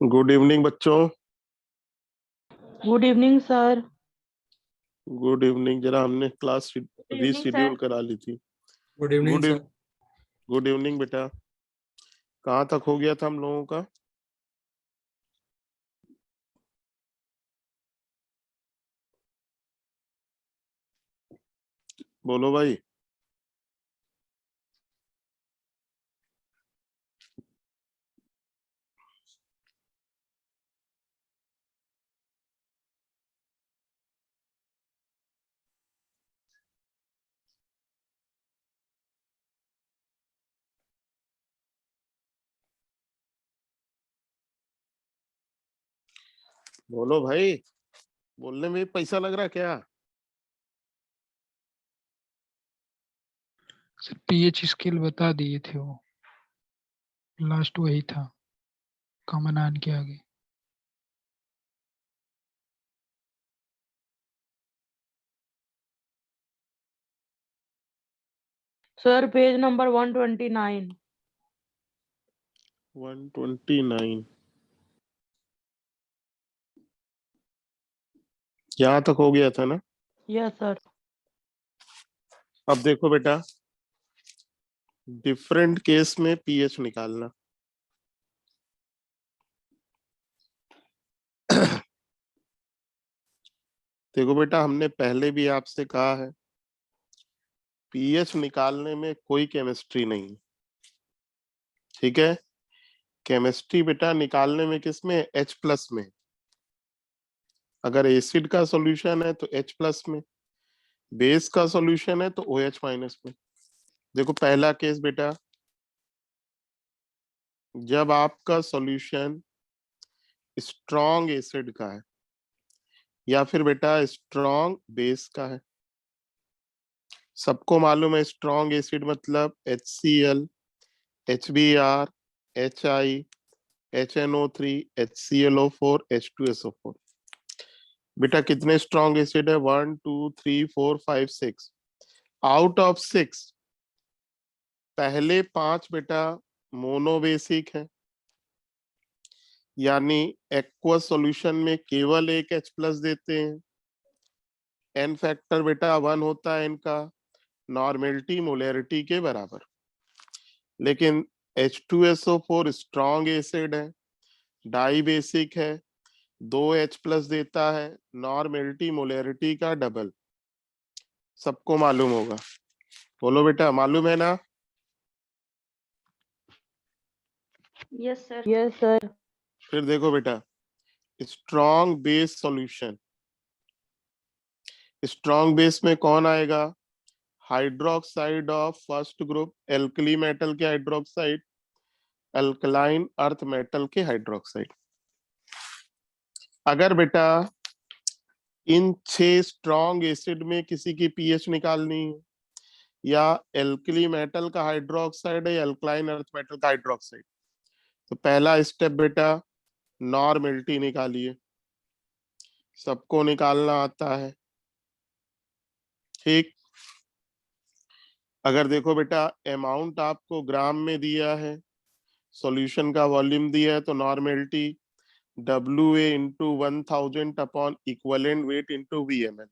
Good evening बच्चों। Good evening sir. Good evening. जरा हमने क्लास इवनिंग रीशेड्यूल सर। करा ली थी। Good evening good sir. Good evening बेटा। कहाँ तक हो गया था हम लोगों का? बोलो भाई। बोलो भाई। बोलने में पैसा लग रहा क्या? सर पीएच स्केल बता दिए थे, वो लास्ट वही था कॉमन आन के आगे। Sir page number 129। 129। यहाँ तक हो गया था ना? Yes sir. अब देखो बेटा, डिफरेंट केस में पीएच निकालना। देखो बेटा, हमने पहले भी आपसे कहा है पीएच निकालने में कोई केमिस्ट्री नहीं। ठीक है? केमिस्ट्री बेटा निकालने में किसमें? H प्लस में। अगर एसिड का सॉल्यूशन है तो H प्लस में, बेस का सॉल्यूशन है तो OH माइनस में। देखो पहला केस बेटा, जब आपका सॉल्यूशन स्ट्रॉन्ग एसिड का है या फिर बेटा स्ट्रॉन्ग बेस का है। सबको मालूम है स्ट्रॉन्ग एसिड मतलब HCl, HBr, HI, HNO3, HClO4, H2SO4। बेटा कितने स्ट्रॉन्ग एसिड है? 1 2 3 4 5 6। आउट ऑफ 6 पहले 5 बेटा मोनोबेसिक है, यानी एक्वस सॉल्यूशन में केवल एक H प्लस देते हैं। एन फैक्टर बेटा 1 होता है इनका, नॉर्मेलिटी मोलैरिटी के बराबर। लेकिन H2SO4 स्ट्रॉन्ग एसिड है, डाई बेसिक है, 2 H प्लस देता है, नॉर्मेलिटी मोलैरिटी का डबल। सबको मालूम होगा। बोलो बेटा, मालूम है ना? Yes sir. Yes sir. फिर देखो बेटा, strong base solution. Strong base में कौन आएगा? Hydroxide of first group, alkali metal के हाइड्रोक्साइड, अल्कलाइन अर्थ मेटल के हाइड्रोक्साइड। अगर बेटा इन 6 स्ट्रॉन्ग एसिड में किसी की पीएच निकालनी है, या एल्कली मेटल का हाइड्रोक्साइड है या अल्कलाइन अर्थ मेटल का हाइड्रोक्साइड, तो पहला स्टेप बेटा नॉर्मेलिटी निकालिए। सबको निकालना आता है। ठीक? अगर देखो बेटा अमाउंट आपको ग्राम में दिया है, सॉल्यूशन का वॉल्यूम दिया है, तो normality WA into 1000 upon equivalent weight into VML।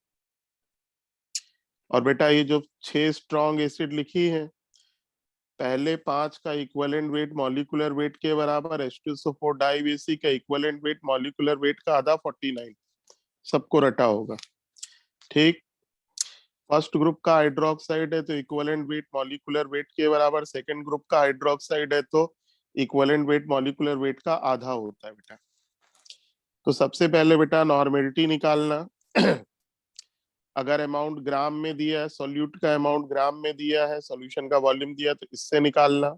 और बेटा ये जो 6 स्ट्रॉन्ग एसिड लिखी है, पहले 5 का इक्वलेंट वेट मॉलिक्यूलर वेट के बराबर, H2SO4 डाई बेसिक का इक्वलेंट वेट मॉलिक्यूलर वेट का आधा 49। सबको रटा होगा। ठीक? फर्स्ट ग्रुप का हाइड्रोक्साइड है तो इक्विवेलेंट वेट मॉलिक्यूलर वेट के बराबर, सेकंड ग्रुप का हाइड्रोक्साइड है तो इक्विवेलेंट वेट मॉलिक्यूलर वेट का आधा होता है बेटा। तो सबसे पहले बेटा नॉर्मेलिटी निकालना। अगर अमाउंट ग्राम में दिया है, सॉल्यूट का अमाउंट ग्राम में दिया है, सॉल्यूशन का वॉल्यूम दिया है, तो इससे निकालना।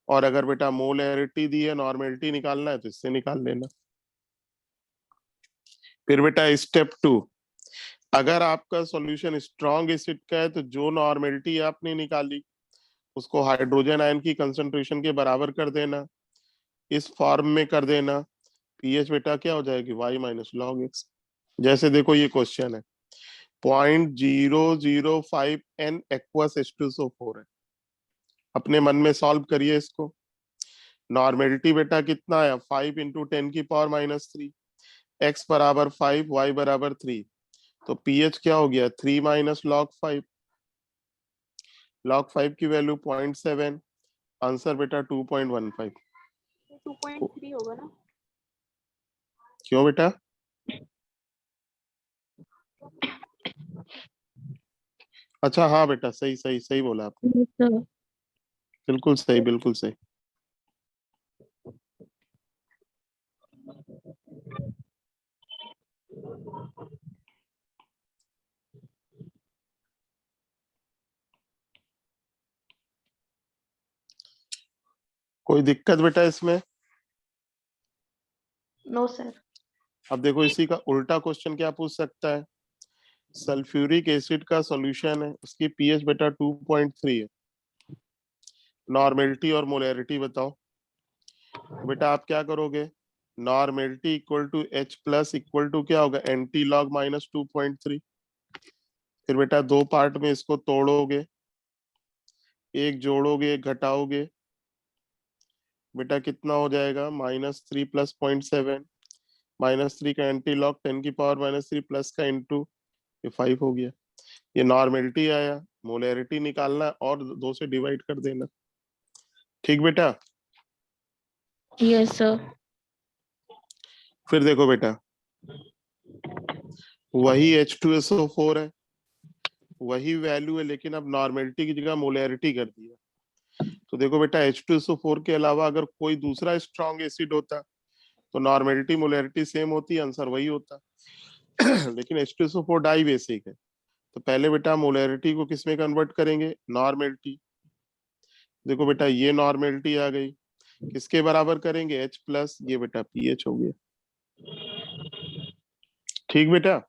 और अगर बेटा मोलैरिटी दी है, नॉर्मेलिटी निकालना है, तो इससे निकाल लेना। फिर बेटा स्टेप 2, अगर आपका सॉल्यूशन स्ट्रॉन्ग एसिड का है तो जो नॉर्मेलिटी आपने निकाली उसको हाइड्रोजन आयन की कंसंट्रेशन के बराबर कर देना, इस फॉर्म में कर देना। पीएच बेटा क्या हो जाएगी? y minus log x. जैसे देखो ये क्वेश्चन है, 0.005 n एक्वस H2SO4 है। अपने मन में सॉल्व करिए इसको। नॉर्मेलिटी बेटा कितना आया 5 इंटू 10⁻³ x बराबर 5 y बराबर 3 तो pH क्या हो गया 3 माइनस log 5 log 5 की वैल्यू 0.7 आंसर बेटा 2.15 2.3 होगा ना? क्यों बेटा अच्छा हाँ बेटा सही सही सही बोला आपने Yes, sir. बिल्कुल सही बिल्कुल सही कोई दिक्कत बेटा इसमें No, sir. अब देखो इसी का उल्टा क्वेश्चन क्या पूछ सकता है सल्फ्यूरिक एसिड का सॉल्यूशन है उसकी पीएच बेटा 2.3 है नॉर्मेलिटी और मोलैरिटी बताओ तो बेटा आप क्या करोगे normality equal to H plus equal to क्या होगा एंटी लॉग माइनस 2.3 फिर बेटा दो पार्ट में इसको तोड़ोगे एक जोड़ोगे एक घटाओगे बेटा कितना हो जाएगा -3 प्लस 0.7 -3 का एंटी लॉग 10⁻³ प्लस का इंटू ये 5 हो गया ये नॉर्मेलिटी आया मोलैरिटी निकालना और 2 से डिवाइड कर देना ठीक बेटा Yes, sir. फिर देखो बेटा वही H2SO4 है वही वैल्यू है लेकिन अब नॉर्मेलिटी की जगह मोलैरिटी कर दिया तो देखो बेटा H2SO4 के अलावा अगर कोई दूसरा स्ट्रॉन्ग एसिड होता तो नॉर्मेलिटी मोलैरिटी सेम होती आंसर वही होता लेकिन H2SO4 डाई बेसिक है तो पहले बेटा मोलैरिटी को किस में कन्वर्ट करेंगे नॉर्मेलिटी देखो बेटा ये नॉर्मेलिटी आ गई किसके बराबर करेंगे H प्लस ये बेटा पीएच हो गया ठीक बेटा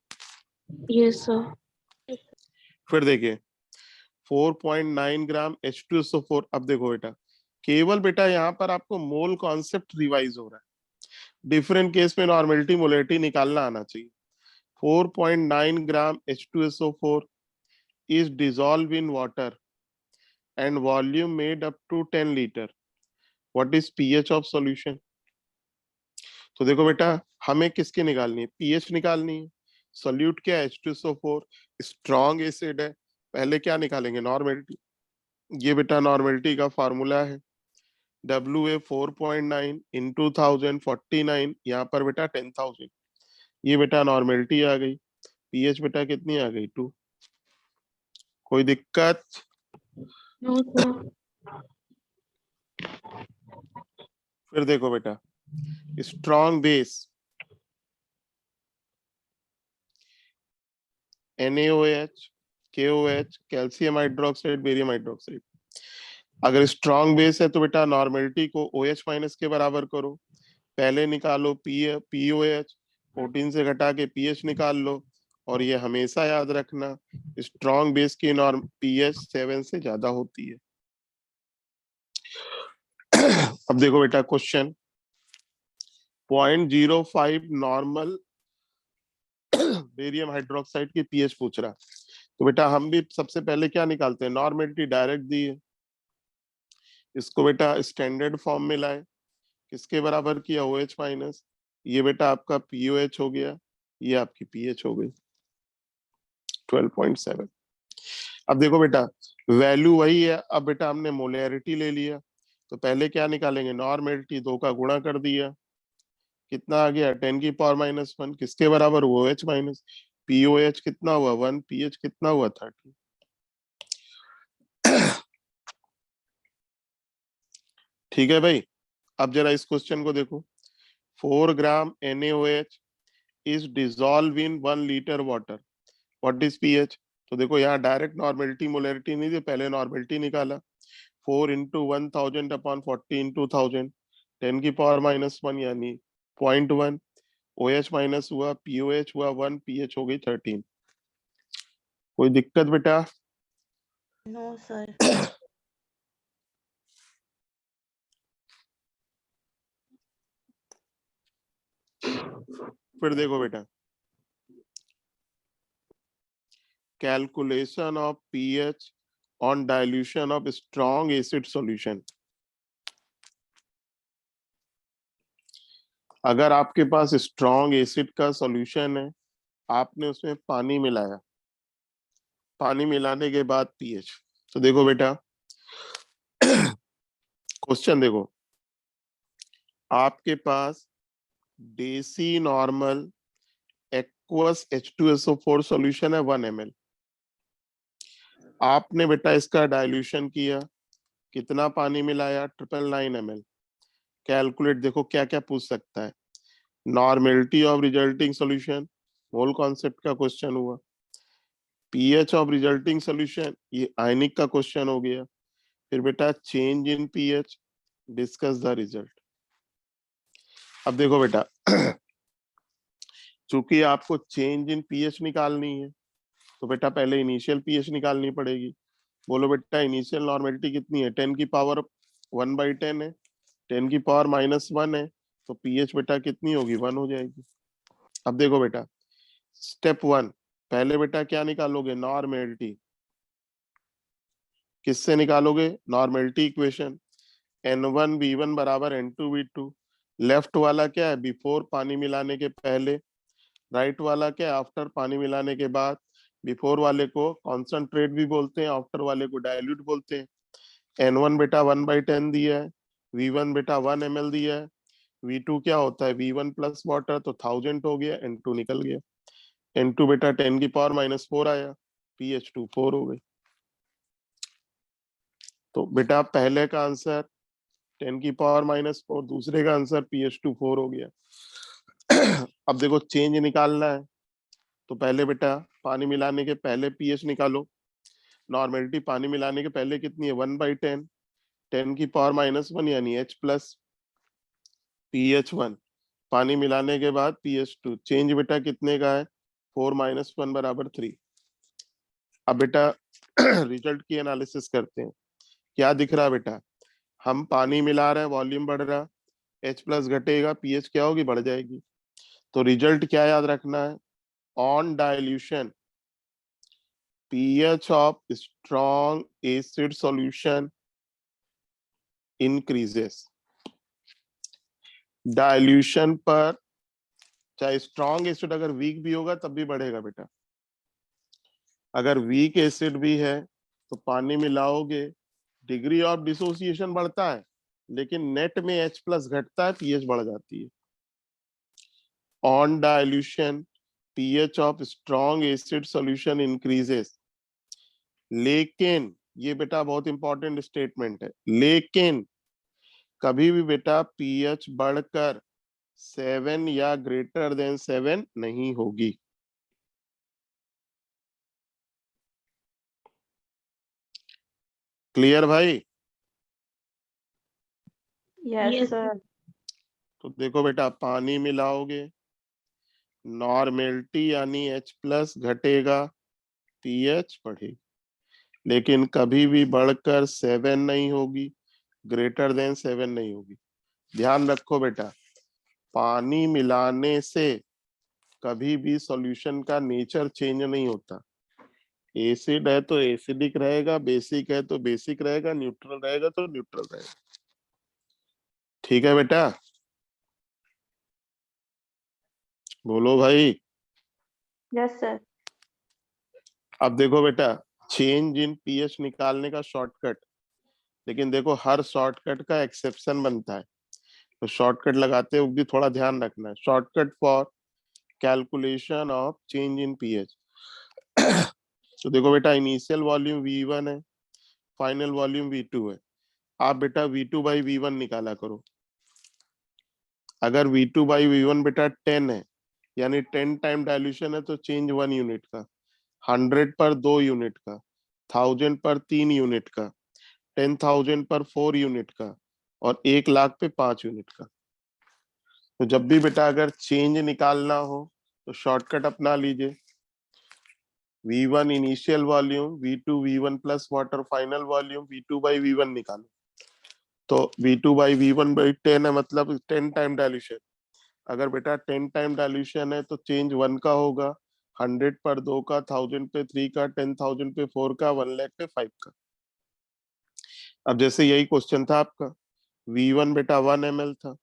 Yes, sir. फिर देखिए 4.9 ग्राम H2SO4 अब देखो बेटा केवल बेटा यहाँ पर आपको मोल कॉन्सेप्ट रिवाइज हो रहा है डिफरेंट केस में नॉर्मेलिटी मोलैरिटी निकालना आना चाहिए 4.9 ग्राम H2SO4 is dissolved in water and volume made up to 10 liter. What is pH of solution? तो देखो बेटा हमें किसकी निकालनी है pH निकालनी है सोल्यूट क्या है H2SO4 स्ट्रॉन्ग एसिड है पहले क्या निकालेंगे नॉर्मेलिटी ये बेटा नॉर्मेलिटी का फार्मूला है WA 4.9 इंटू 1049 यहाँ पर बेटा 10,000 ये बेटा नॉर्मेलिटी आ गई pH बेटा कितनी आ गई 2 कोई दिक्कत No, sir. फिर देखो बेटा strong base NaOH KOH calcium hydroxide barium hydroxide अगर स्ट्रॉन्ग बेस है तो बेटा नॉर्मेलिटी को OH माइनस के बराबर करो पहले निकालो POH 14 से घटा के pH निकाल लो और ये हमेशा याद रखना स्ट्रॉन्ग बेस की नॉर्म pH 7 से ज्यादा होती है अब देखो बेटा क्वेश्चन 0.05 नॉर्मल बेरियम हाइड्रोक्साइड की pH पूछ रहा तो बेटा हम भी सबसे पहले क्या निकालते हैं नॉर्मेलिटी डायरेक्ट दी है इसको बेटा स्टैंडर्ड फॉर्म में लाए किसके बराबर किया OH माइनस ये बेटा आपका POH हो गया ये आपकी pH हो गई 12.7 अब देखो बेटा वैल्यू वही है अब बेटा हमने मोलैरिटी ले लिया तो पहले क्या निकालेंगे नॉर्मेलिटी 2 का गुणा कर दिया कितना आ गया 10⁻⁻1 किसके बराबर हुआ OH माइनस POH कितना हुआ 1 pH कितना हुआ 30 ठीक है भाई अब जरा इस क्वेश्चन को देखो 4 ग्राम NaOH is dissolve in 1 litre water what is pH तो देखो यहाँ डायरेक्ट नॉर्मेलिटी मोलैरिटी नहीं थी पहले नॉर्मेलिटी निकाला 4 इंटू 1000 अपॉन 40 इंटू 1000 10⁻⁻1 यानी 0.1 OH माइनस हुआ POH हुआ 1 pH हो गई 13 कोई दिक्कत बेटा No, sir. फिर देखो बेटा calculation of pH on dilution of strong acid solution अगर आपके पास स्ट्रॉन्ग एसिड का सॉल्यूशन है, आपने उसमें पानी मिलाया, पानी मिलाने के बाद पीएच, तो देखो बेटा क्वेश्चन देखो, आपके पास देसी नॉर्मल एक्वस H2SO4 सॉल्यूशन है 1 ml। आपने बेटा इसका डाइल्यूशन किया, कितना पानी मिलाया, 999 ml। कैलकुलेट, देखो क्या क्या पूछ सकता है, normality of resulting solution, mole concept का क्वेश्चन हुआ, पीएच ऑफ रिजल्टिंग सॉल्यूशन, ये आयनिक का क्वेश्चन हो गया, फिर बेटा change in pH, discuss the result. अब देखो बेटा चूंकि आपको चेंज इन पीएच निकालनी है, तो बेटा पहले इनिशियल पीएच निकालनी पड़ेगी। बोलो बेटा इनिशियल नॉर्मेलिटी कितनी है, 10 की पावर 1/10 है, 10 की पावर -1 है, तो पीएच बेटा कितनी होगी, 1 हो जाएगी। अब देखो बेटा स्टेप 1, पहले बेटा क्या निकालोगे, नॉर्मेलिटी। किससे निकालोगे, नॉर्मेलिटी इक्वेशन, N1V1 बराबर N2V2। लेफ्ट वाला क्या है, बिफोर पानी मिलाने के पहले, राइट वाला क्या है, आफ्टर पानी मिलाने के बाद। बिफोर वाले को कॉन्सेंट्रेट भी बोलते हैं, आफ्टर वाले को डाइल्यूट बोलते हैं। N1 बेटा 1/10 दिया है, V1 बेटा 1 ml दिया है, V2 क्या होता है, V1 प्लस वाटर, तो 1000 हो गया, N2 निकल गया, N2 बेटा 10 की पावर -4 आया, PH2 4 हो गई। तो बेटा पहले का आंसर 10 की पावर -4, दूसरे का आंसर PH2 4 हो गया। अब देखो चेंज निकालना है, तो पहले बेटा पानी मिलाने के पहले पीएच निकालो। नॉर्मेलिटी पानी मिलाने के पहले कितनी है, 1/10, 10 की पावर -1 यानी H प्लस, PH1, पानी मिलाने के बाद PH2, चेंज बेटा कितने का है, 4 - 1 बराबर 3। अब बेटा रिजल्ट की एनालिसिस करते हैं, क्या दिख रहा है बेटा, हम पानी मिला रहे हैं, वॉल्यूम बढ़ रहा, H प्लस घटेगा, पीएच क्या होगी, बढ़ जाएगी। तो रिजल्ट क्या याद रखना है, on dilution pH of strong acid solution increases। Dilution पर चाहे स्ट्रॉन्ग एसिड अगर वीक भी होगा तब भी बढ़ेगा बेटा। अगर वीक एसिड भी है तो पानी मिलाओगे, डिग्री ऑफ डिसोसिएशन बढ़ता है, लेकिन नेट में H प्लस घटता है, पीएच बढ़ जाती है। On dilution pH of strong acid solution increases। लेकिन ये बेटा बहुत इंपॉर्टेंट स्टेटमेंट है, लेकिन कभी भी बेटा पीएच बढ़कर 7 या ग्रेटर देन 7 नहीं होगी। क्लियर भाई? Yes, sir. तो देखो बेटा पानी मिलाओगे, नॉर्मेलिटी यानी H प्लस घटेगा, पीएच बढ़ेगी, लेकिन कभी भी बढ़कर 7 नहीं होगी, ग्रेटर देन 7 नहीं होगी। ध्यान रखो बेटा, पानी मिलाने से कभी भी सॉल्यूशन का नेचर चेंज नहीं होता। एसिड है तो एसिडिक रहेगा, बेसिक है तो बेसिक रहेगा, न्यूट्रल रहेगा तो न्यूट्रल रहेगा। ठीक है बेटा, बोलो भाई। Yes, sir. अब देखो बेटा चेंज इन पीएच निकालने का शॉर्टकट, लेकिन देखो हर शॉर्टकट का एक्सेप्शन बनता है, तो शॉर्टकट लगाते हुए भी थोड़ा ध्यान रखना है। Shortcut for calculation of change in pH. तो देखो बेटा इनिशियल वॉल्यूम V1 है, फाइनल वॉल्यूम V2 है। आप बेटा V2/V1 निकाला करो। अगर V2/V1 बेटा 10 है, यानी 10 टाइम डाइल्यूशन है, तो चेंज 1 यूनिट का, 100 पर 2 यूनिट का, 1000 पर 3 यूनिट का, 10,000 पर 4 यूनिट का, और 1,00,000 पे 5 यूनिट का। तो जब भी बेटा अगर चेंज निकालना हो तो शॉर्टकट अपना लीजिए, V1 initial volume, V2 V1 plus water final volume, V2/V1 निकालो। तो V2/V1/10 है, मतलब 10 टाइम डाइल्यूशन। अगर बेटा 10 टाइम डाइल्यूशन है तो चेंज 1 का होगा, 100 पर 2 का, 1000 पे 3 का, 10,000 पे 4 का, 1,00,000 पे 5 का। अब जैसे यही क्वेश्चन था आपका, V1 बेटा 1 ml था,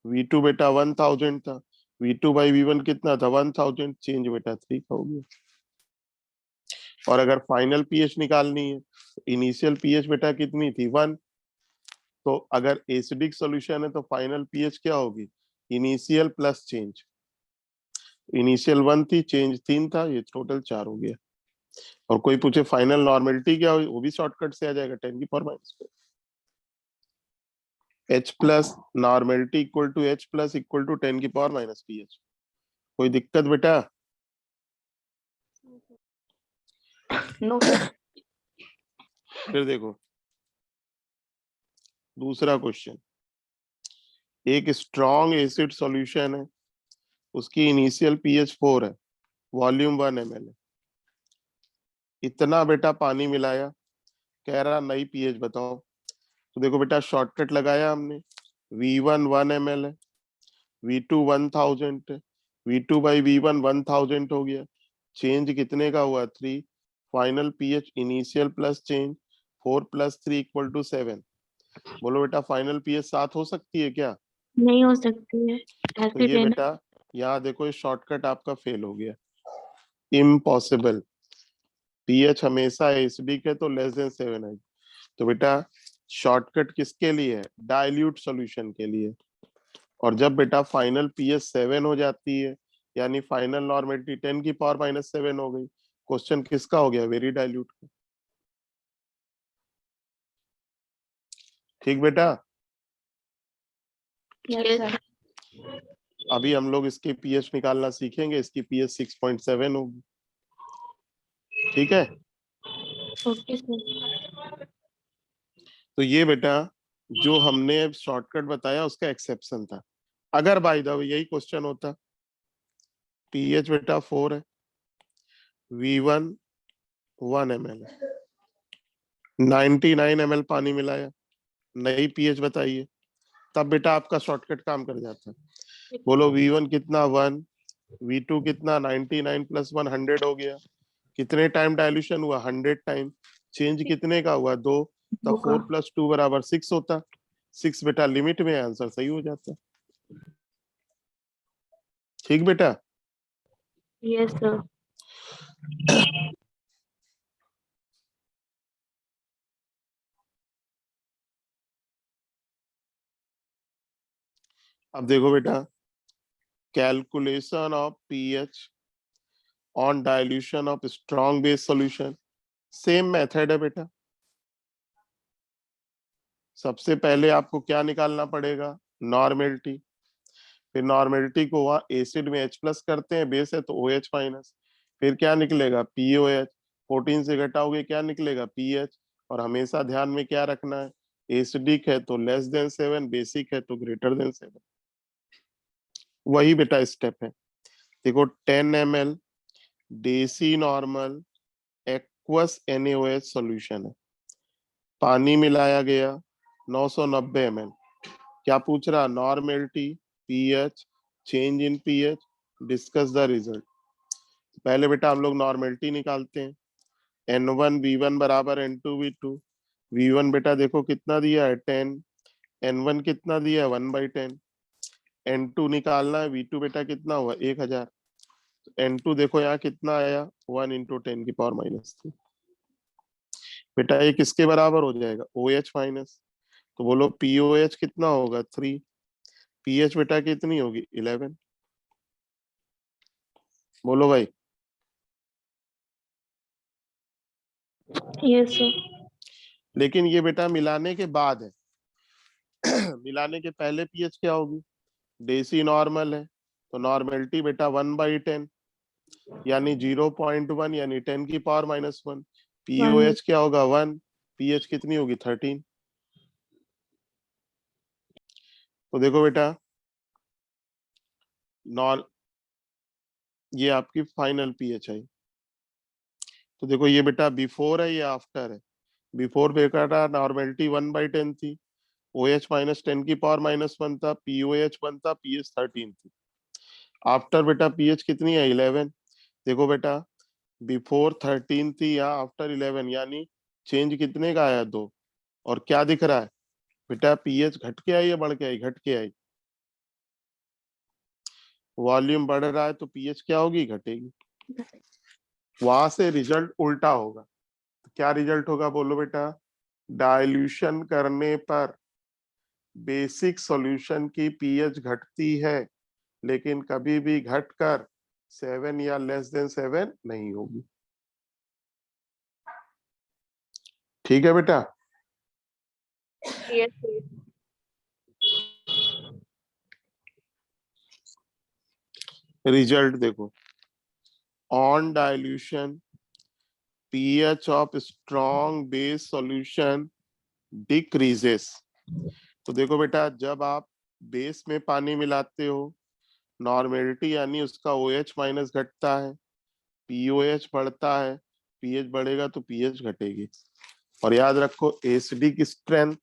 V2 बेटा 1000 था, V2/V1 कितना था 1000, चेंज बेटा 3 का हो गया। और अगर फाइनल पीएच निकालनी है, इनिशियल पीएच बेटा कितनी थी 1, तो अगर एसिडिक सॉल्यूशन है तो फाइनल पीएच क्या होगी, इनिशियल प्लस चेंज। इनिशियल 1 थी, चेंज 3 था, ये टोटल 4 हो गया। और कोई पूछे फाइनल नॉर्मेलिटी क्या हुई, वो भी शॉर्टकट से आ जाएगा 10⁻⁻⁴। H plus normality equal to H plus equal to 10⁻⁻⁻⁻। कोई दिक्कत बेटा? No, sir. फिर देखो दूसरा क्वेश्चन, एक स्ट्रॉन्ग एसिड सॉल्यूशन है, उसकी इनिशियल पीएच 4 है, वॉल्यूम 1 ml है, इतना बेटा पानी मिलाया, कह रहा नई पीएच बताओ। तो देखो बेटा शॉर्टकट लगाया हमने, V1 1 ml है, V2 1000 है, V2/V1 1000 हो गया, चेंज कितने का हुआ 3, final pH initial plus change 4 + 3 = 7। बोलो बेटा फाइनल पीएच 7 हो सकती है क्या? नहीं हो सकती है, तो ऐसे ये लेना। बेटा यहाँ देखो ये शॉर्टकट आपका फेल हो गया, इम्पॉसिबल। पीएच हमेशा एसिडिक है तो लेस देन 7 है। तो बेटा शॉर्टकट किसके लिए है, डाइल्यूट सॉल्यूशन के लिए। और जब बेटा फाइनल पीएच 7 हो जाती है, यानी फाइनल नॉर्मेलिटी 10⁻⁻7 हो गई, क्वेश्चन किसका हो गया, वेरी डाइल्यूट का। ठीक बेटा, Yes, sir. अभी हम लोग इसके पीएच निकालना सीखेंगे, इसकी पीएच 6.7 होगी। ठीक है, ओके सर। तो ये बेटा जो हमने शॉर्टकट बताया उसका एक्सेप्शन था। अगर बाय द वे यही क्वेश्चन होता, पीएच बेटा 4 है, V1 1 ml है, 99 ml पानी मिलाया, नई पीएच बताइए, तब बेटा आपका शॉर्टकट काम कर जाता। बोलो V1 कितना 1, V2 कितना 99 + 1 100 हो गया, कितने टाइम डाइल्यूशन हुआ 100 टाइम, चेंज कितने का हुआ 2, तब 4 + 2 = 6 होता, 6 बेटा लिमिट में, आंसर सही हो जाता। ठीक बेटा, यस सर। अब देखो बेटा, calculation of pH on dilution of strong base solution, same method है बेटा। सबसे पहले आपको क्या निकालना पड़ेगा, नॉर्मेलिटी, फिर नॉर्मेलिटी को वहां एसिड में H+ करते हैं, बेस है तो OH-, फिर क्या निकलेगा POH, 14 से घटाओगे क्या निकलेगा पीएच। और हमेशा ध्यान में क्या रखना है, एसिडिक है तो लेस देन 7, बेसिक है तो ग्रेटर देन 7। वही बेटा स्टेप है। देखो 10 ml देसी नॉर्मल एक्वस NaOH सॉल्यूशन है, पानी मिलाया गया 990 ml, क्या पूछ रहा, normality, pH, change in pH, discuss the result. पहले बेटा हम लोग नॉर्मेलिटी निकालते हैं, N1 V1 = N2 V2। V1 बेटा देखो कितना दिया है 10, N1 कितना दिया है 1/10, N2 निकालना है, V2 बेटा कितना हुआ 1000, N2 देखो यहाँ कितना आया 1 × 10⁻⁻3। बेटा ये किसके बराबर हो जाएगा, OH-। तो बोलो POH कितना होगा 3, पीएच बेटा कितनी होगी 11। बोलो भाई, यस सर। लेकिन ये बेटा मिलाने के बाद है मिलाने के पहले पीएच क्या होगी, देसी नॉर्मल है तो नॉर्मेलिटी बेटा 1/10, यानी 0.1, यानी 10⁻⁻1। POH क्या होगा 1, पीएच कितनी होगी 13। तो देखो बेटा नॉर ये आपकी फाइनल पीएच है। तो देखो ये बेटा बिफोर है या आफ्टर है, बिफोर बेटा नॉर्मेलिटी 1/10 थी, OH - 10⁻⁻1 था, POH 1 था, पीएच 13 थी। आफ्टर बेटा पीएच कितनी है 11। देखो बेटा बिफोर 13 थी या आफ्टर 11, यानी चेंज कितने का आया 2। और क्या दिख रहा है बेटा, पीएच घट के आई या बढ़ के आई, घट के आई। वॉल्यूम बढ़ रहा है तो पीएच क्या होगी, घटेगी। वहां से रिजल्ट उल्टा होगा। तो क्या रिजल्ट होगा बोलो बेटा, डाइल्यूशन करने पर बेसिक सॉल्यूशन की पीएच घटती है, लेकिन कभी भी घटकर 7 या लेस देन 7 नहीं होगी। ठीक है बेटा। Yes, sir. रिजल्ट देखो, on dilution pH of strong base solution decreases। तो देखो बेटा, जब आप बेस में पानी मिलाते हो, नॉर्मेलिटी यानी उसका OH माइनस घटता है, POH बढ़ता है, pH बढ़ेगा तो pH घटेगी। और याद रखो, acidic strength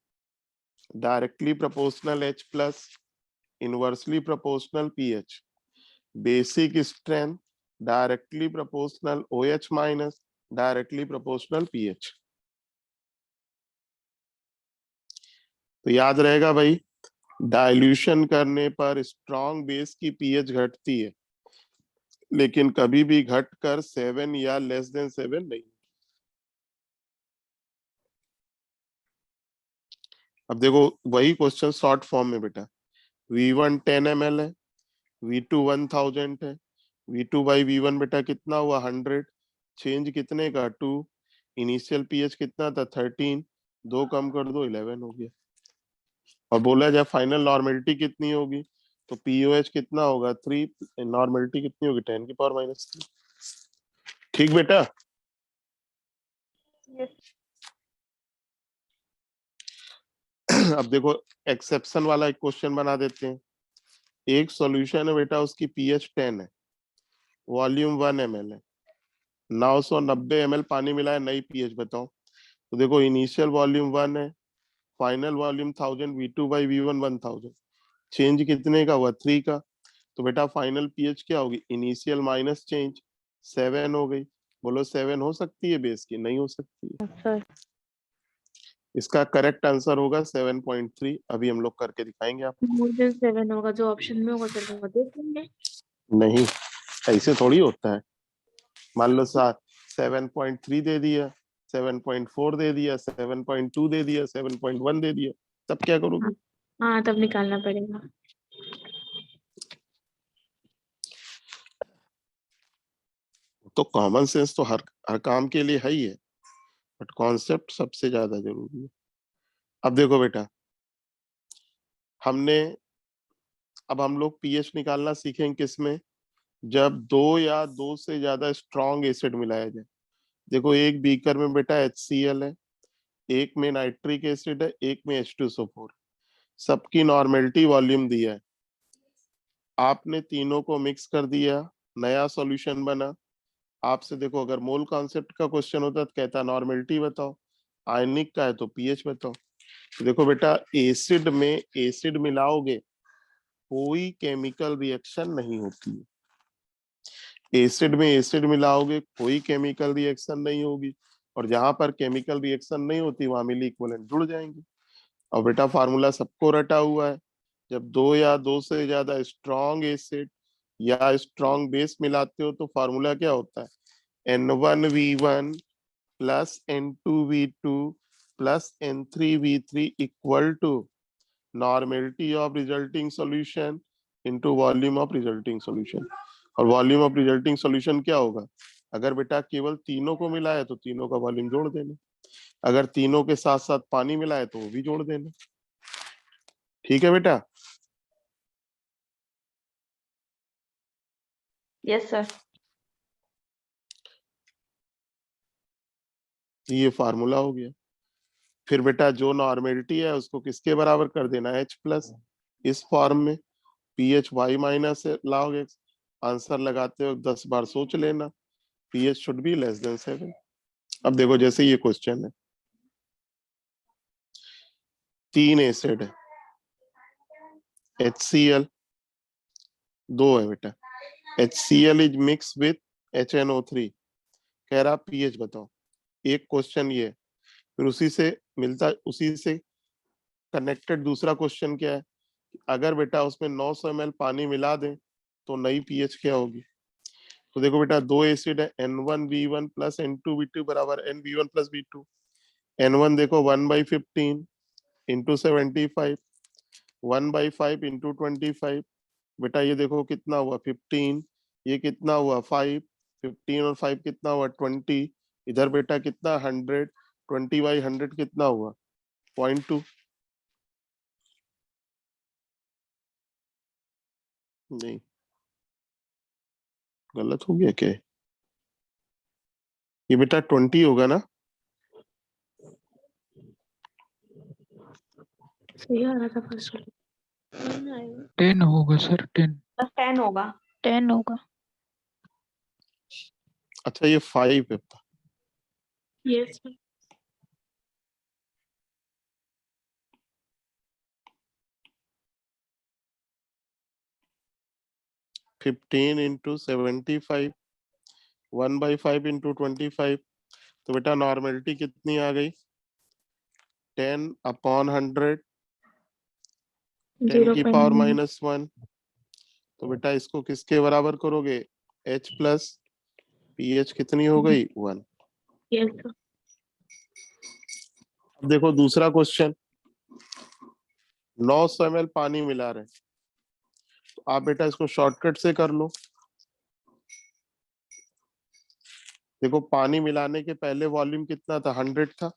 directly proportional H plus, inversely proportional pH। Basic strength directly proportional OH minus, directly proportional pH। तो याद रहेगा भाई, डाइल्यूशन करने पर स्ट्रॉन्ग बेस की पीएच घटती है, लेकिन कभी भी घटकर 7 या लेस देन 7 नहीं। अब देखो वही क्वेश्चन शॉर्ट फॉर्म में बेटा, V1 10 ml है, V2 1000 है, V2 बाई V1 बेटा कितना हुआ 100, चेंज कितने का 2, इनिशियल पीएच कितना था 13, 2 कम कर दो 11 हो गया। और बोला जाए फाइनल नॉर्मेलिटी कितनी होगी, तो पीओएच कितना होगा 3, नॉर्मेलिटी कितनी होगी 10 की पावर -3। ठीक बेटा। Yes. अब देखो एक्सेप्शन वाला एक क्वेश्चन बना देते हैं। एक सॉल्यूशन है बेटा, उसकी पीएच 10 है, वॉल्यूम 1 ml है, 990 ml पानी मिला है, नई पीएच बताओ। तो देखो इनिशियल वॉल्यूम 1 है, final volume 1000, V2 by V1 1000, change कितने का हुआ 3 का। तो बेटा फाइनल पीएच क्या होगी, इनिशियल माइनस चेंज 7 हो गई। बोलो 7 हो सकती है बेस की, नहीं हो सकती है। Sir. इसका करेक्ट आंसर होगा 7.3। अभी हम लोग करके दिखाएंगे आपको। More than 7 होगा, जो ऑप्शन में होगा सर वो देख लेंगे। नहीं, ऐसे थोड़ी होता है। मान लो 7.3 दे दिया, 7.4 दे दिया, 7.2 दे दिया, 7.1 दे दिया, तब क्या करोगे। हाँ, तब निकालना पड़ेगा। तो कॉमन सेंस तो हर काम के लिए है ही है, बट कॉन्सेप्ट सबसे ज्यादा जरूरी है। अब देखो बेटा, हमने अब हम लोग पीएच निकालना सीखेंगे किसमें, जब 2 या 2 से ज्यादा स्ट्रॉन्ग एसिड मिलाया जाए। देखो एक बीकर में बेटा HCl है, एक में नाइट्रिक एसिड है, एक में H2SO4, सबकी नॉर्मेलिटी वॉल्यूम दिया है। आपने तीनों को मिक्स कर दिया, नया सॉल्यूशन बना। आपसे देखो अगर मोल कॉन्सेप्ट का क्वेश्चन होता तो कहता नॉर्मेलिटी बताओ, आयनिक का है तो पीएच बताओ। तो देखो बेटा, एसिड में एसिड मिलाओगे कोई केमिकल रिएक्शन नहीं होती है, एसिड में एसिड मिलाओगे कोई केमिकल रिएक्शन नहीं होगी, और जहां पर केमिकल रिएक्शन नहीं होती वहां मिली इक्विवेलेंट जुड़ जाएंगे। और बेटा फार्मूला सबको रटा हुआ है, जब 2 या 2 से ज्यादा स्ट्रॉन्ग एसिड या स्ट्रॉन्ग बेस मिलाते हो तो फार्मूला क्या होता है, N1V1 plus N2V2 plus N3V3 equal to normality of resulting solution into volume of resulting solution. और वॉल्यूम ऑफ रिजल्टिंग सॉल्यूशन क्या होगा, अगर बेटा केवल तीनों को मिला है तो तीनों का वॉल्यूम जोड़ देना, अगर तीनों के साथ साथ पानी मिला है तो वो भी जोड़ देना। ठीक है बेटा। Yes, sir. ये फार्मूला हो गया। फिर बेटा जो नॉर्मेलिटी है उसको किसके बराबर कर देना, H प्लस, इस फॉर्म में पीएच वाई माइनस लाओगे, आंसर लगाते हो 10 बार सोच लेना, pH should be less than 7। अब देखो जैसे ये क्वेश्चन है, 3 एसिड है, HCl 2 है बेटा, HCl is mix with HNO3, कह रहा पीएच बताओ। एक क्वेश्चन ये, फिर उसी से कनेक्टेड दूसरा क्वेश्चन क्या है, अगर बेटा उसमें 900 ml पानी मिला दें तो नई पीएच क्या होगी? तो देखो बेटा, दो एसिड है, N1V1 प्लस N2V2 बराबर NV1 प्लस V2। N1 देखो 1/15 इंटू 75, 1/5 इंटू 25। बेटा ये देखो कितना हुआ 15, ये कितना हुआ 5, 15 और 5 कितना हुआ 20। इधर बेटा कितना 100, 20/100 कितना हुआ 0.2। नहीं, गलत हो गया क्या? ये बेटा 20 होगा ना? सही आ रहा था फर्स्ट वाला। 10 होगा सर, 10। 10 होगा। 10 होगा। अच्छा ये 5 है। Yes 15 into 75, 1/5 into 25। तो बेटा नॉर्मेलिटी कितनी आ गई? 10/100, 10 की पावर -1। तो बेटा इसको किसके बराबर करोगे? H प्लस पीएच कितनी हो गई? 1। यस अब देखो दूसरा क्वेश्चन, 900 ml पानी मिला रहे, तो आप बेटा इसको शॉर्टकट से कर लो। देखो पानी मिलाने के पहले वॉल्यूम कितना था? 100 था।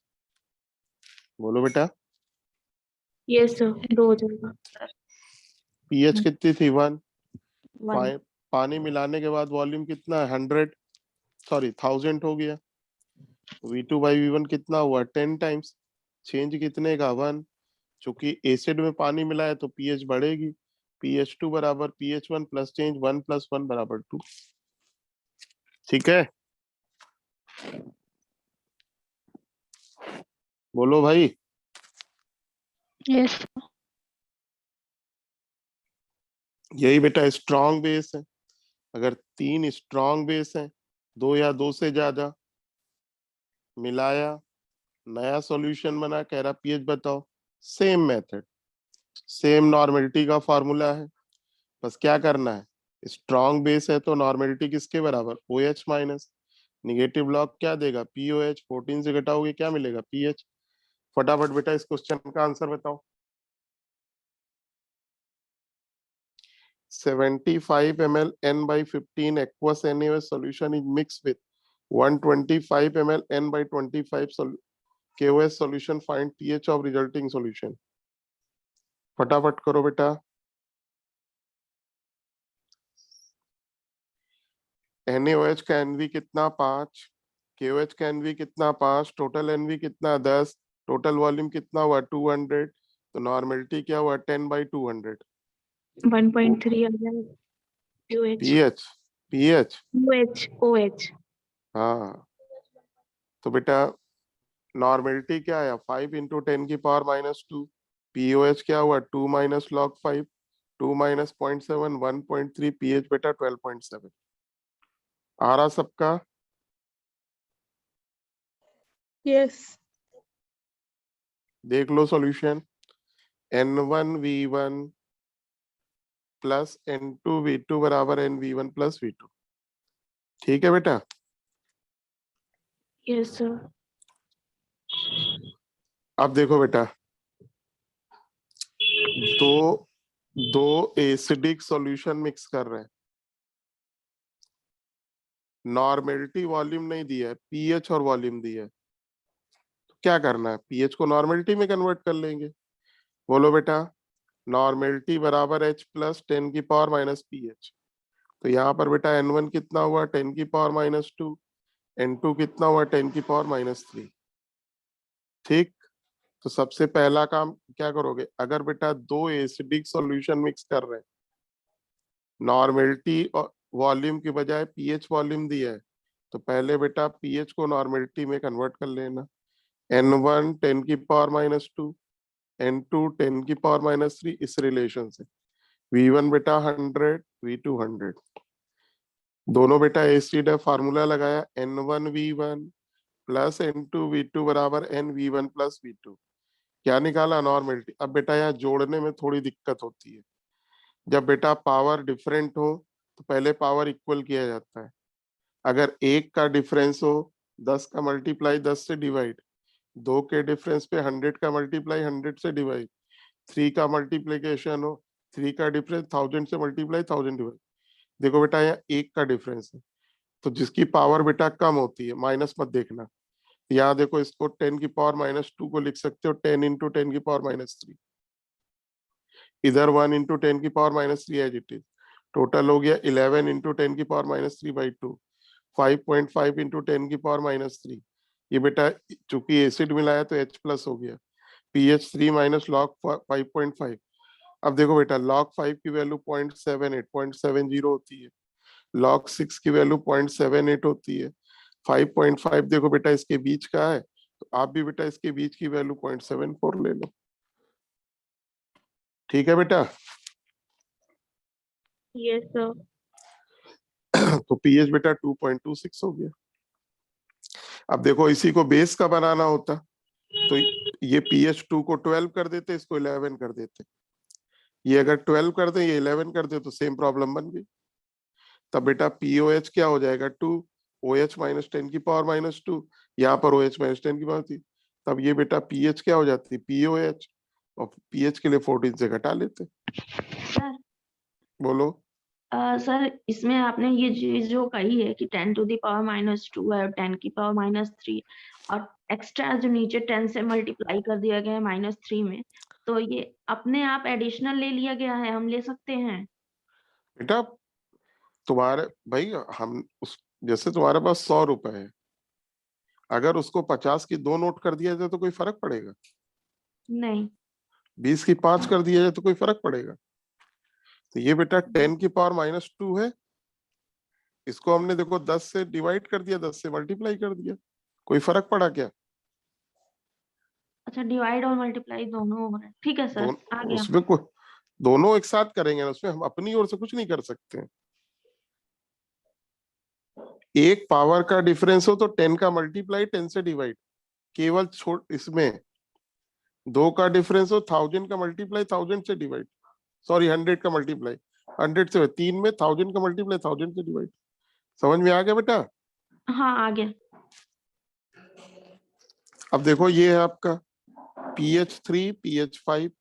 बोलो बेटा। यस सर, 2 हो जाएगा। पीएच कितनी थी? 1। 1 पानी मिलाने के बाद वॉल्यूम कितना है? 100, सॉरी 1000 हो गया। V2/V1 कितना हुआ? 10 टाइम्स। चेंज कितने का? 1। चूंकि एसिड में पानी मिला है तो पीएच बढ़ेगी। pH2 बराबर pH1 प्लस चेंज 1 + 1 बराबर 2। ठीक है, बोलो भाई। यस यही बेटा स्ट्रॉन्ग बेस है। अगर 3 स्ट्रॉन्ग बेस है, 2 या 2 से ज्यादा, मिलाया, नया सॉल्यूशन बना, कह रहा पीएच बताओ। सेम मेथड, सेम नॉर्मेलिटी का फॉर्मूला है। बस क्या करना है, स्ट्रॉन्ग बेस है तो नॉर्मेलिटी किसके बराबर? OH minus. निगेटिव लॉग क्या देगा? POH। 14 से घटाओगे क्या मिलेगा? पीएच। फटाफट बेटा इस क्वेश्चन का आंसर बताओ। 75 ml N/15 aqueous NaOH solution is mixed with 125 ml N/25 KOH solution. Find pH of resulting solution. फटाफट करो बेटा। NaOH का NV कितना? 5। KOH का NV कितना? 5। टोटल NV कितना? 10। टोटल वॉल्यूम कितना हुआ? 200। तो नॉर्मेलिटी क्या हुआ? 10/200। 1.3 आ जाएगा। PH, pH. OH हाँ, तो बेटा नॉर्मेलिटी क्या आया? 5 इंटू 10 की पावर -2। पीओएच क्या हुआ? 2 माइनस लॉग 5, 2 माइनस 0.7, 1.3। पीएच बेटा 12.7। आ रहा सबका? यस देख लो सॉल्यूशन। N1V1 प्लस N2V2 बराबर NV1 प्लस V2। ठीक है बेटा। Yes sir. अब देखो बेटा, दो एसिडिक सॉल्यूशन मिक्स कर रहे हैं, नॉर्मेलिटी वॉल्यूम नहीं दिया है, पीएच और वॉल्यूम दिया है। तो क्या करना है? पीएच को नॉर्मेलिटी में कन्वर्ट कर लेंगे। बोलो बेटा, नॉर्मेलिटी बराबर H प्लस 10 की पावर माइनस पीएच। तो यहाँ पर बेटा N1 कितना हुआ? 10 की पावर -2। N2 कितना हुआ? 10 की पावर -3। ठीक, तो सबसे पहला काम क्या करोगे? अगर बेटा दो एसिडिक सॉल्यूशन मिक्स कर रहे हैं, नॉर्मेलिटी और वॉल्यूम की बजाय पीएच वॉल्यूम दिया है, तो पहले बेटा पीएच को नॉर्मेलिटी में कन्वर्ट कर लेना। N1 10 की पावर -2, N2 10 की पावर -3, इस रिलेशन से। V1 बेटा 100, V2 100। दोनों बेटा एसिड है, फार्मूला लगाया N1V1 प्लस N2V2 बराबर NV1 प्लस V2। क्या निकाला? नॉर्मेलिटी। अब बेटा यहाँ जोड़ने में थोड़ी दिक्कत होती है। जब बेटा पावर डिफरेंट हो तो पहले पावर इक्वल किया जाता है। अगर 1 का डिफरेंस हो 10 का मल्टीप्लाई 10 से डिवाइड, 2 के डिफरेंस पे 100 का मल्टीप्लाई 100 से डिवाइड, 3 का मल्टीप्लीकेशन हो 3 का डिफरेंस 1000 से मल्टीप्लाई 1000 डिवाइड। देखो बेटा यहाँ 1 का डिफरेंस है, तो जिसकी पावर बेटा कम होती है माइनस मत देखना। यहाँ देखो इसको 10 की पावर -2 को लिख सकते हो 10 इंटू 10 की पावर -3, इधर 1 इंटू 10 की power -3 as it is. Total हो गया 11 इंटू 10 की पावर -3/2, 5.5 इंटू 10 की पावर -3। ये बेटा चूंकि एसिड मिलाया तो H प्लस हो गया, pH 3 माइनस log 5.5। अब देखो बेटा log 5 की वैल्यू 0.70 होती है, log 6 की वैल्यू 0.78 होती है, 5.5 देखो बेटा इसके बीच का है, तो आप भी बेटा इसके बीच की वैल्यू 0.74 ले लो। ठीक है बेटा। Yes, sir. तो pH बेटा 2.26 हो गया। अब देखो इसी को बेस का बनाना होता तो ये pH 2 को 12 कर देते, इसको 11 कर देते। ये अगर 12 कर दे ये 11 कर दे तो सेम प्रॉब्लम बन गई। तब बेटा POH क्या हो जाएगा 2, OH माइनस 10 की पावर -2, यहाँ पर OH माइनस 10 की पावर थी, तब ये बेटा pH क्या हो जाती POH, और pH के लिए 14 से घटा लेते। सर बोलो। सर इसमें आपने ये चीज जो कही है कि 10 टू द पावर -2 है और 10 की पावर -3 और एक्स्ट्रा जो नीचे 10 से मल्टीप्लाई कर दिया गया है -3 में, तो ये अपने आप एडिशनल ले लिया गया है, हम ले सकते हैं। बेटा तुम्हारे भाई हम उस जैसे तुम्हारे पास 100 रुपए है, अगर उसको 50 की 2 नोट कर दिया जाए तो कोई फर्क पड़ेगा? नहीं 20 की 5 कर दिया जाए तो कोई फर्क पड़ेगा? तो ये बेटा 10 की पावर -2 है, इसको हमने देखो 10 से डिवाइड कर दिया, 10 से मल्टीप्लाई कर दिया, कोई फर्क पड़ा क्या? अच्छा, डिवाइड और मल्टीप्लाई दोनों हो रहा है, ठीक है सर, आ गया। उसमें कोई दोनों एक साथ करेंगे ना, उसमें हम अपनी ओर से कुछ नहीं कर सकते हैं। एक पावर का डिफरेंस हो तो 10 का मल्टीप्लाई 10 से डिवाइड, केवल इसमें 2 का डिफरेंस हो 1000 का मल्टीप्लाई 1000 से डिवाइड, सॉरी 100 का मल्टीप्लाई 100 से, 3 में 1000 का मल्टीप्लाई 1000 से डिवाइड। समझ में आ गया बेटा? हाँ आ गया। अब देखो ये है आपका pH 3 pH 5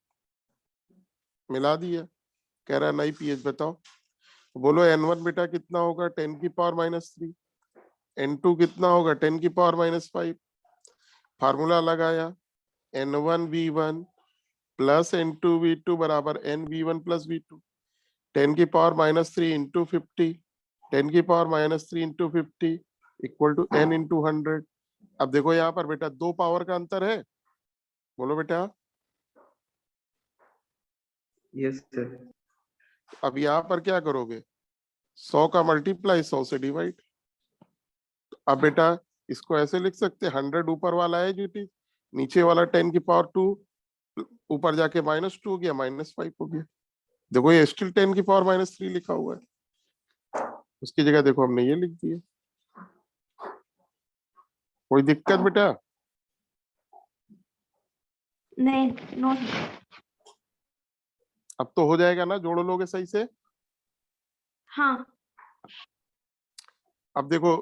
मिला दिया, कह रहा नई pH बताओ। बोलो N1 बेटा कितना होगा 10 की पावर -3, N2 कितना होगा 10 की पावर -5। फार्मूला लगाया N1V1 प्लस N2V2 बराबर NV1 प्लस V2, 10 की पावर -3 इंटू 50, 10 की power -3 into 50 equal to N into 100। अब देखो यहाँ पर बेटा 2 पावर का अंतर है, बोलो बेटा। Yes sir. अब यहाँ पर क्या करोगे 100 का मल्टीप्लाई 100 से डिवाइड। अब बेटा इसको ऐसे लिख सकते 100 ऊपर वाला है जीटी, नीचे वाला 10 की पावर 2 ऊपर जाके -2 हो गया -5 हो गया। देखो ये स्टिल 10 की पावर -3 लिखा हुआ है, उसकी जगह देखो हमने ये लिख दिया। कोई दिक्कत बेटा? नहीं नो। अब तो हो जाएगा ना, जोड़ लोगे सही से? हाँ अब देखो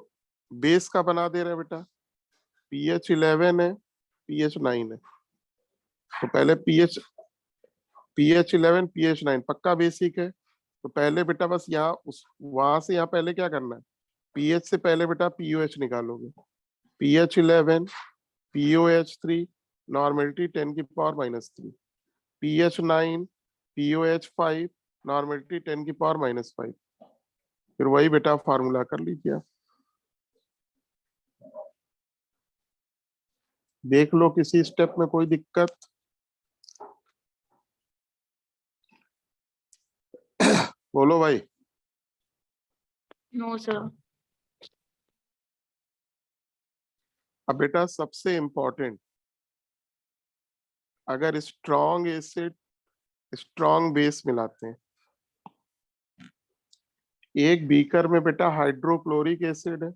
बेस का बना दे रहे बेटा, pH 11 है pH 9 है, तो पहले pH 11 pH 9 पक्का बेसिक है, तो पहले बेटा बस यहाँ उस वहां से यहाँ पहले क्या करना है, pH से पहले बेटा POH निकालोगे, pH 11 POH 3 नॉर्मेलिटी 10 की पावर -3, pH 9 POH 5 नॉर्मेलिटी 10 की पावर -5। फिर वही बेटा फार्मूला कर लीजिए आप। देख लो किसी स्टेप में कोई दिक्कत? बोलो भाई। No, sir. अब बेटा सबसे इंपॉर्टेंट, अगर स्ट्रॉन्ग एसिड स्ट्रॉन्ग बेस मिलाते हैं, एक बीकर में बेटा हाइड्रोक्लोरिक एसिड है,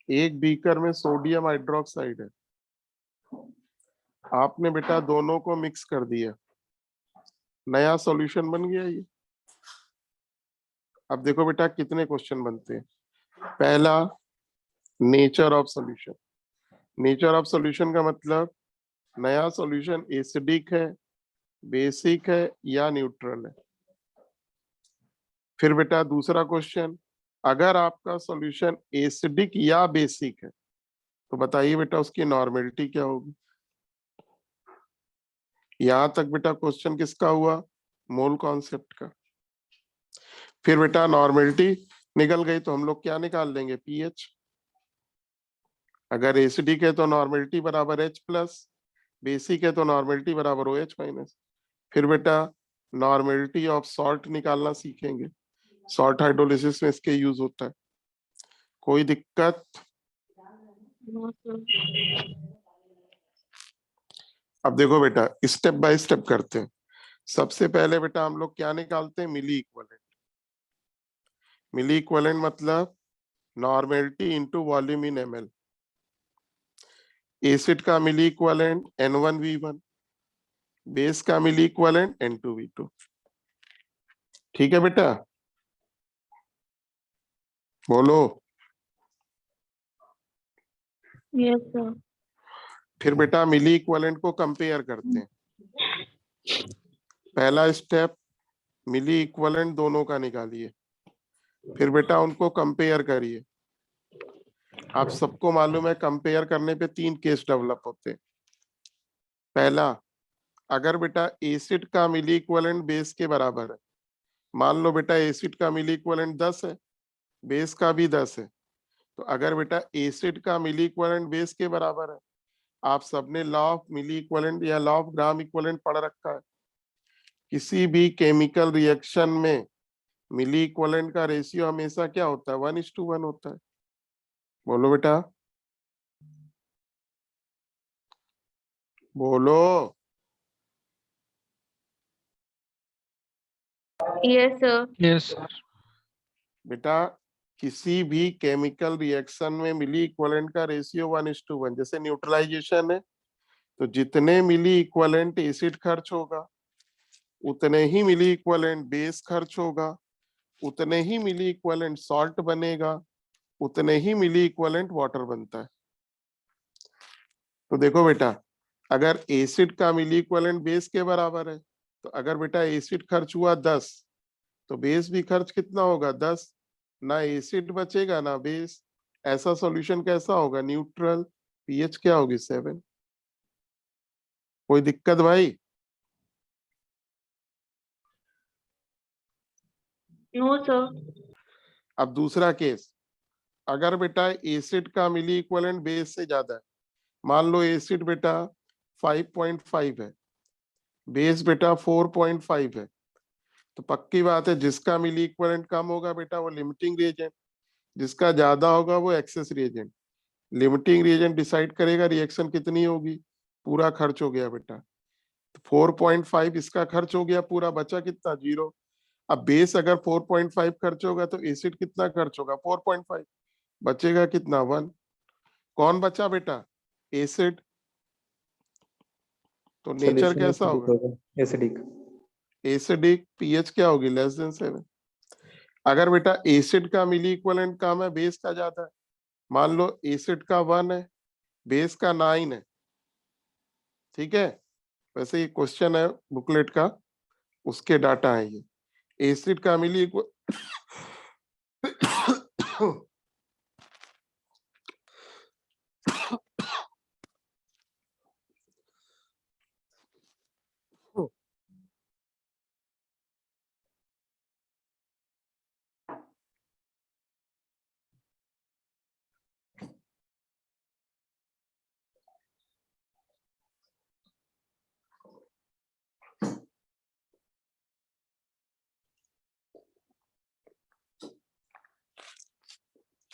एक बीकर में सोडियम हाइड्रोक्साइड है, आपने बेटा दोनों को मिक्स कर दिया, नया सॉल्यूशन बन गया ये। अब देखो बेटा कितने क्वेश्चन बनते हैं। पहला, nature of solution. Nature of solution का मतलब नया सॉल्यूशन एसिडिक है, बेसिक है या न्यूट्रल है। फिर बेटा दूसरा क्वेश्चन, अगर आपका सॉल्यूशन एसिडिक या बेसिक है तो बताइए बेटा उसकी नॉर्मेलिटी क्या होगी। यहां तक बेटा क्वेश्चन किसका हुआ, मोल कॉन्सेप्ट का। फिर बेटा नॉर्मेलिटी निकल गई तो हम लोग क्या निकाल लेंगे, पीएच। अगर एसिडिक है तो नॉर्मेलिटी बराबर H प्लस, बेसिक है तो नॉर्मेलिटी बराबर OH माइनस। फिर बेटा नॉर्मेलिटी ऑफ सॉल्ट निकालना सीखेंगे, सॉल्ट हाइड्रोलिसिस में इसके यूज होता है। कोई दिक्कत? No sir. अब देखो बेटा स्टेप बाय स्टेप करते हैं। सबसे पहले बेटा हम लोग क्या निकालते हैं, मिली इक्विवेलेंट। मिली इक्विवेलेंट मतलब नॉर्मेलिटी इनटू वॉल्यूम इन ml। एसिड का मिली इक्विवेलेंट N1V1, बेस का मिली इक्विवेलेंट N2V2। ठीक है बेटा, बोलो। Yes sir. फिर बेटा मिली इक्विवेलेंट को कंपेयर करते हैं। पहला स्टेप, मिली इक्विवेलेंट दोनों का निकालिए, फिर बेटा उनको कंपेयर करिए। आप सबको मालूम है कंपेयर करने पे 3 केस डेवलप होते हैं। पहला, अगर बेटा एसिड का मिली इक्विवेलेंट बेस के बराबर है, मान लो बेटा एसिड का मिली इक्विवेलेंट 10 है, बेस का भी 10 है, तो अगर बेटा एसिड का मिली इक्विवेलेंट बेस के बराबर है, आप सबने लॉ ऑफ मिली इक्विवेलेंट या लॉ ऑफ ग्राम इक्विवेलेंट पढ़ रखा है। किसी भी केमिकल रिएक्शन में मिली इक्विवेलेंट का रेशियो हमेशा क्या होता है, 1:1 होता है। बोलो बेटा, बोलो। Yes sir. Yes sir. बेटा किसी भी केमिकल रिएक्शन में मिली इक्विवेलेंट का रेशियो 1:1। जैसे न्यूट्रलाइजेशन है तो जितने मिली इक्विवेलेंट एसिड खर्च होगा उतने ही मिली इक्विवेलेंट बेस खर्च होगा, उतने ही मिली इक्विवेलेंट सॉल्ट बनेगा, उतने ही मिली इक्विवेलेंट वाटर बनता है। तो देखो बेटा अगर एसिड का मिली इक्विवेलेंट बेस के बराबर है तो अगर बेटा एसिड खर्च हुआ 10 तो बेस भी खर्च कितना होगा, 10। ना एसिड बचेगा ना बेस। ऐसा सॉल्यूशन कैसा होगा, न्यूट्रल। पीएच क्या होगी, 7। कोई दिक्कत भाई? No sir. अब दूसरा केस, अगर बेटा एसिड का मिली इक्विवेलेंट बेस से ज्यादा है, मान लो एसिड बेटा 5.5 है, बेस बेटा 4.5 है, तो पक्की बात है जिसका मिली इक्विवेलेंट कम होगा बेटा वो लिमिटिंग रिएजेंट, जिसका ज्यादा होगा वो access reagent. Limiting reagent decide करेगा रिएक्शन कितनी होगी, पूरा खर्च हो गया बेटा। तो 4.5 इसका खर्च हो गया पूरा, बचा कितना, 0। अब बेस अगर 4.5 खर्च होगा तो एसिड कितना खर्च होगा, 4.5, बचेगा कितना, 1। कौन बचा बेटा, एसिड। तो नेचर सॉल्यूशन कैसा एसिडिक होगा, होगा, एसिडिक। एसिडिक। पीएच क्या होगी, <7। अगर बेटा एसिड का मिली इक्विवेलेंट कम है, बेस का ज्यादा है, मान लो एसिड का 1 है, बेस का 9 है। ठीक है, वैसे ये क्वेश्चन है बुकलेट का, उसके डाटा है ये। एसिड का मिली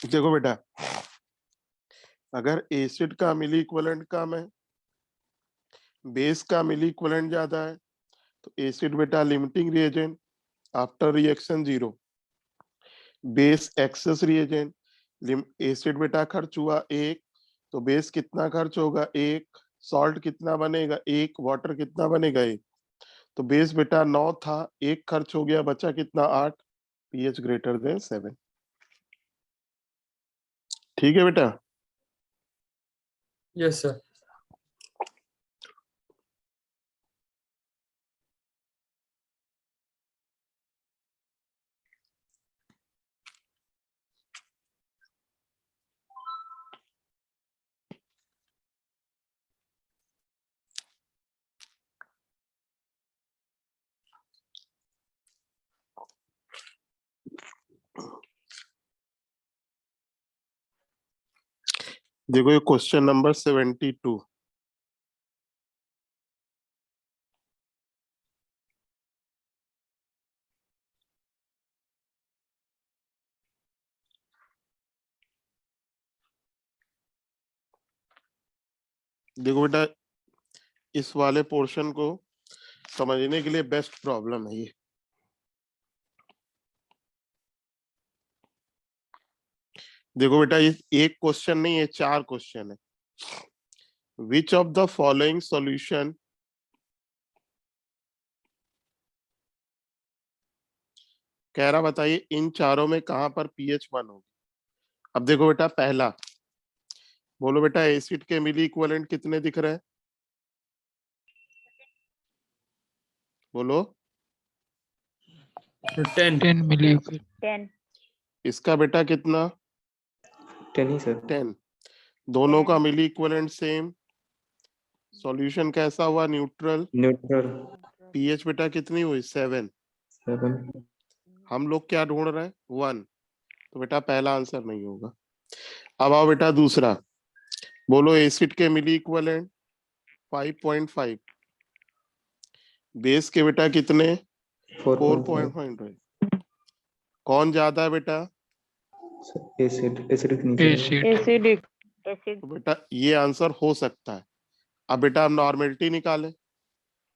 देखो बेटा अगर एसिड का मिली इक्विवेलेंट कम है, बेस का मिली इक्विवेलेंट ज्यादा है, तो एसिड बेटा limiting reagent, after reaction 0। Base access reagent, acid बेटा खर्च हुआ 1 तो बेस कितना खर्च होगा, 1। सॉल्ट कितना बनेगा, 1। वाटर कितना बनेगा, 1। तो बेस बेटा 9 था, 1 खर्च हो गया, बचा कितना, 8। pH greater than 7। ठीक है बेटा। Yes, sir. देखो ये क्वेश्चन नंबर 72। देखो बेटा, इस वाले पोर्शन को समझने के लिए बेस्ट प्रॉब्लम है ये। देखो बेटा, ये एक क्वेश्चन नहीं है, 4 क्वेश्चन है। Which of the following solution कह रहा, बताइए इन चारों में कहां पर pH 1 होगी। अब देखो बेटा, पहला बोलो बेटा, एसिड के मिली इक्विवेलेंट कितने दिख रहे हैं? बोलो। 10. 10 मिली 10 इसका बेटा कितना? 10 ही सर। 10। दोनों का 10 मिली इक्विवेलेंट सेम। सॉल्यूशन कैसा हुआ? न्यूट्रल। न्यूट्रल pH बेटा कितनी हुई? 7। 7। हम लोग क्या ढूंढ रहे हैं? 1। तो बेटा पहला आंसर नहीं होगा। अब आओ बेटा दूसरा, बोलो एसिड के मिली इक्विवेलेंट 5.5। बेस के बेटा कितने? 4.5 4.5। कौन ज्यादा है बेटा? एसिड एसिड के नीचे है। एसिड एसिडिक एसिड तो बेटा ये आंसर हो सकता है। अब बेटा हम नॉर्मेलिटी निकालें।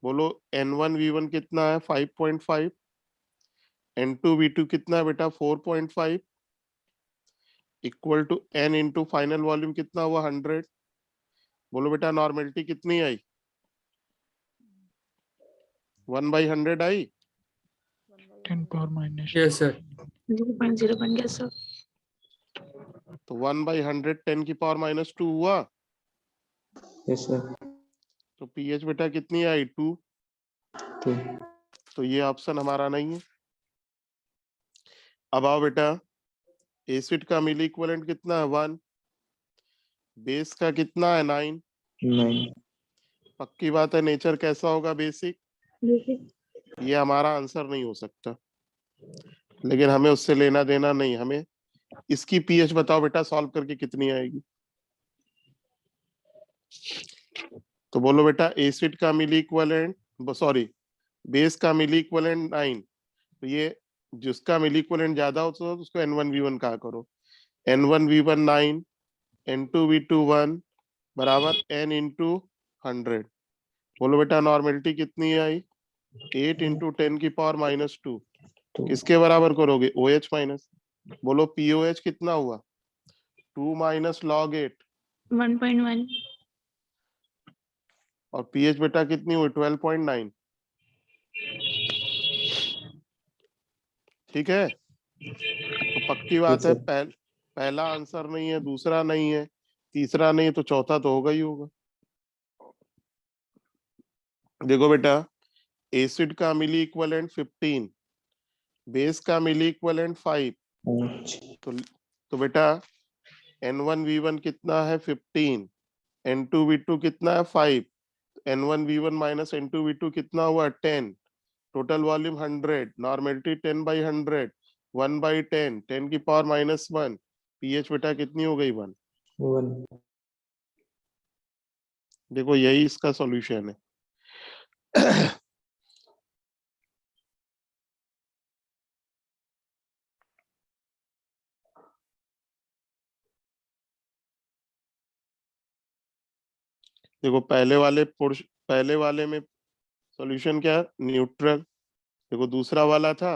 बोलो N1V1 कितना है? 5.5। N2V2 कितना है बेटा? 4.5 equal to N into final volume कितना हुआ? 100। बोलो बेटा नॉर्मेलिटी कितनी आई? 1/100 आई। 10 पावर माइनस Yes, sir. 0.0 बन गया सर। तो 1/100 10 की पावर -2 हुआ। Yes sir. तो pH बेटा कितनी आई? 2। तो ये ऑप्शन हमारा नहीं है। अब आओ बेटा, एसिड का मिली इक्विवेलेंट कितना है? 1। बेस का कितना है? 9। 9 पक्की बात है, नेचर कैसा होगा? बेसिक। ये हमारा आंसर नहीं हो सकता, लेकिन हमें उससे लेना देना नहीं। हमें इसकी pH बताओ बेटा, सॉल्व करके कितनी आएगी। तो बोलो बेटा, एसिड का मिली इक्विवेलेंट, सॉरी बेस का मिली इक्विवेलेंट 9। तो ये जिसका मिली इक्विवेलेंट ज्यादा हो तो उसको N1V1 कहा करो। N1V1 9, N2V2 1 बराबर N इंटू 100। बोलो बेटा नॉर्मेलिटी कितनी आई? 8 इंटू 10 की पावर -2। किसके बराबर करोगे? OH minus. बोलो POH कितना हुआ? 2 माइनस log 8। 1.1 और pH बेटा कितनी हुई? 12.9। ठीक है, तो पक्की बात है, पहला आंसर नहीं है, दूसरा नहीं है, तीसरा नहीं, तो चौथा तो होगा ही होगा। देखो बेटा, एसिड का मिली इक्विवेलेंट 15, बेस का मिली इक्विवेलेंट 5। तो बेटा N1V1 कितना है? 15। N2V2 कितना है? 5। N1V1 माइनस N2V2 कितना हुआ? 10। Total volume 100। नॉर्मेलिटी 10/100, 1/10, 10 की पावर -1। pH बेटा कितनी हो गई? 1। 1 देखो यही इसका सॉल्यूशन है। देखो पहले वाले में सॉल्यूशन क्या? न्यूट्रल। देखो दूसरा वाला था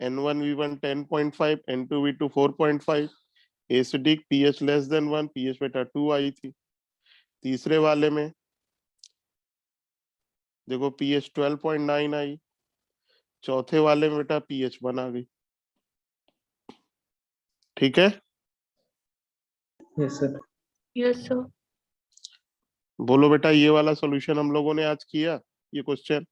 N1V1 10.5, N2V2 4.5, acidic, pH less than 1, pH बेटा 2 आई थी। तीसरे वाले में देखो pH 12.9 आई। चौथे वाले में बेटा pH 1 आ गई। ठीक है, Yes, sir. Yes, sir. बोलो बेटा ये वाला सॉल्यूशन हम लोगों ने आज किया, ये question.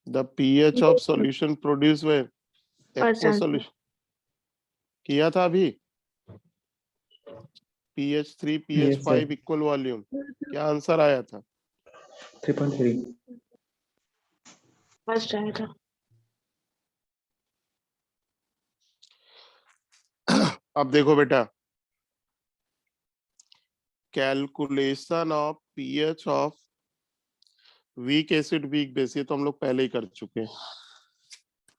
The pH of solution produce by first aqua answer solution किया था अभी। pH 3 pH Yes, sir. 5 equal volume, क्या आंसर आया था? 3.3. फर्स्ट आया था। अब देखो बेटा, calculation of pH of weak acid weak base, ये तो हम लोग पहले ही कर चुके हैं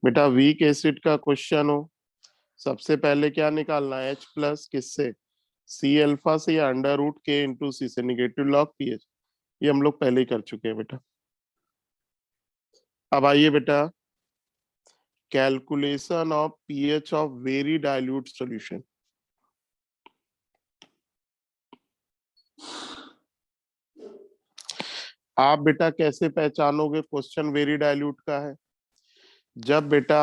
बेटा। वीक एसिड का क्वेश्चन हो, सबसे पहले क्या निकालना है? H प्लस किससे? सी अल्फा से या अंडर रूट के इंटू सी से, निगेटिव लॉग pH, ये हम लोग पहले ही कर चुके हैं बेटा। अब आइए बेटा, calculation of pH of very dilute solution. आप बेटा कैसे पहचानोगे क्वेश्चन वेरी डाइल्यूट का है? जब बेटा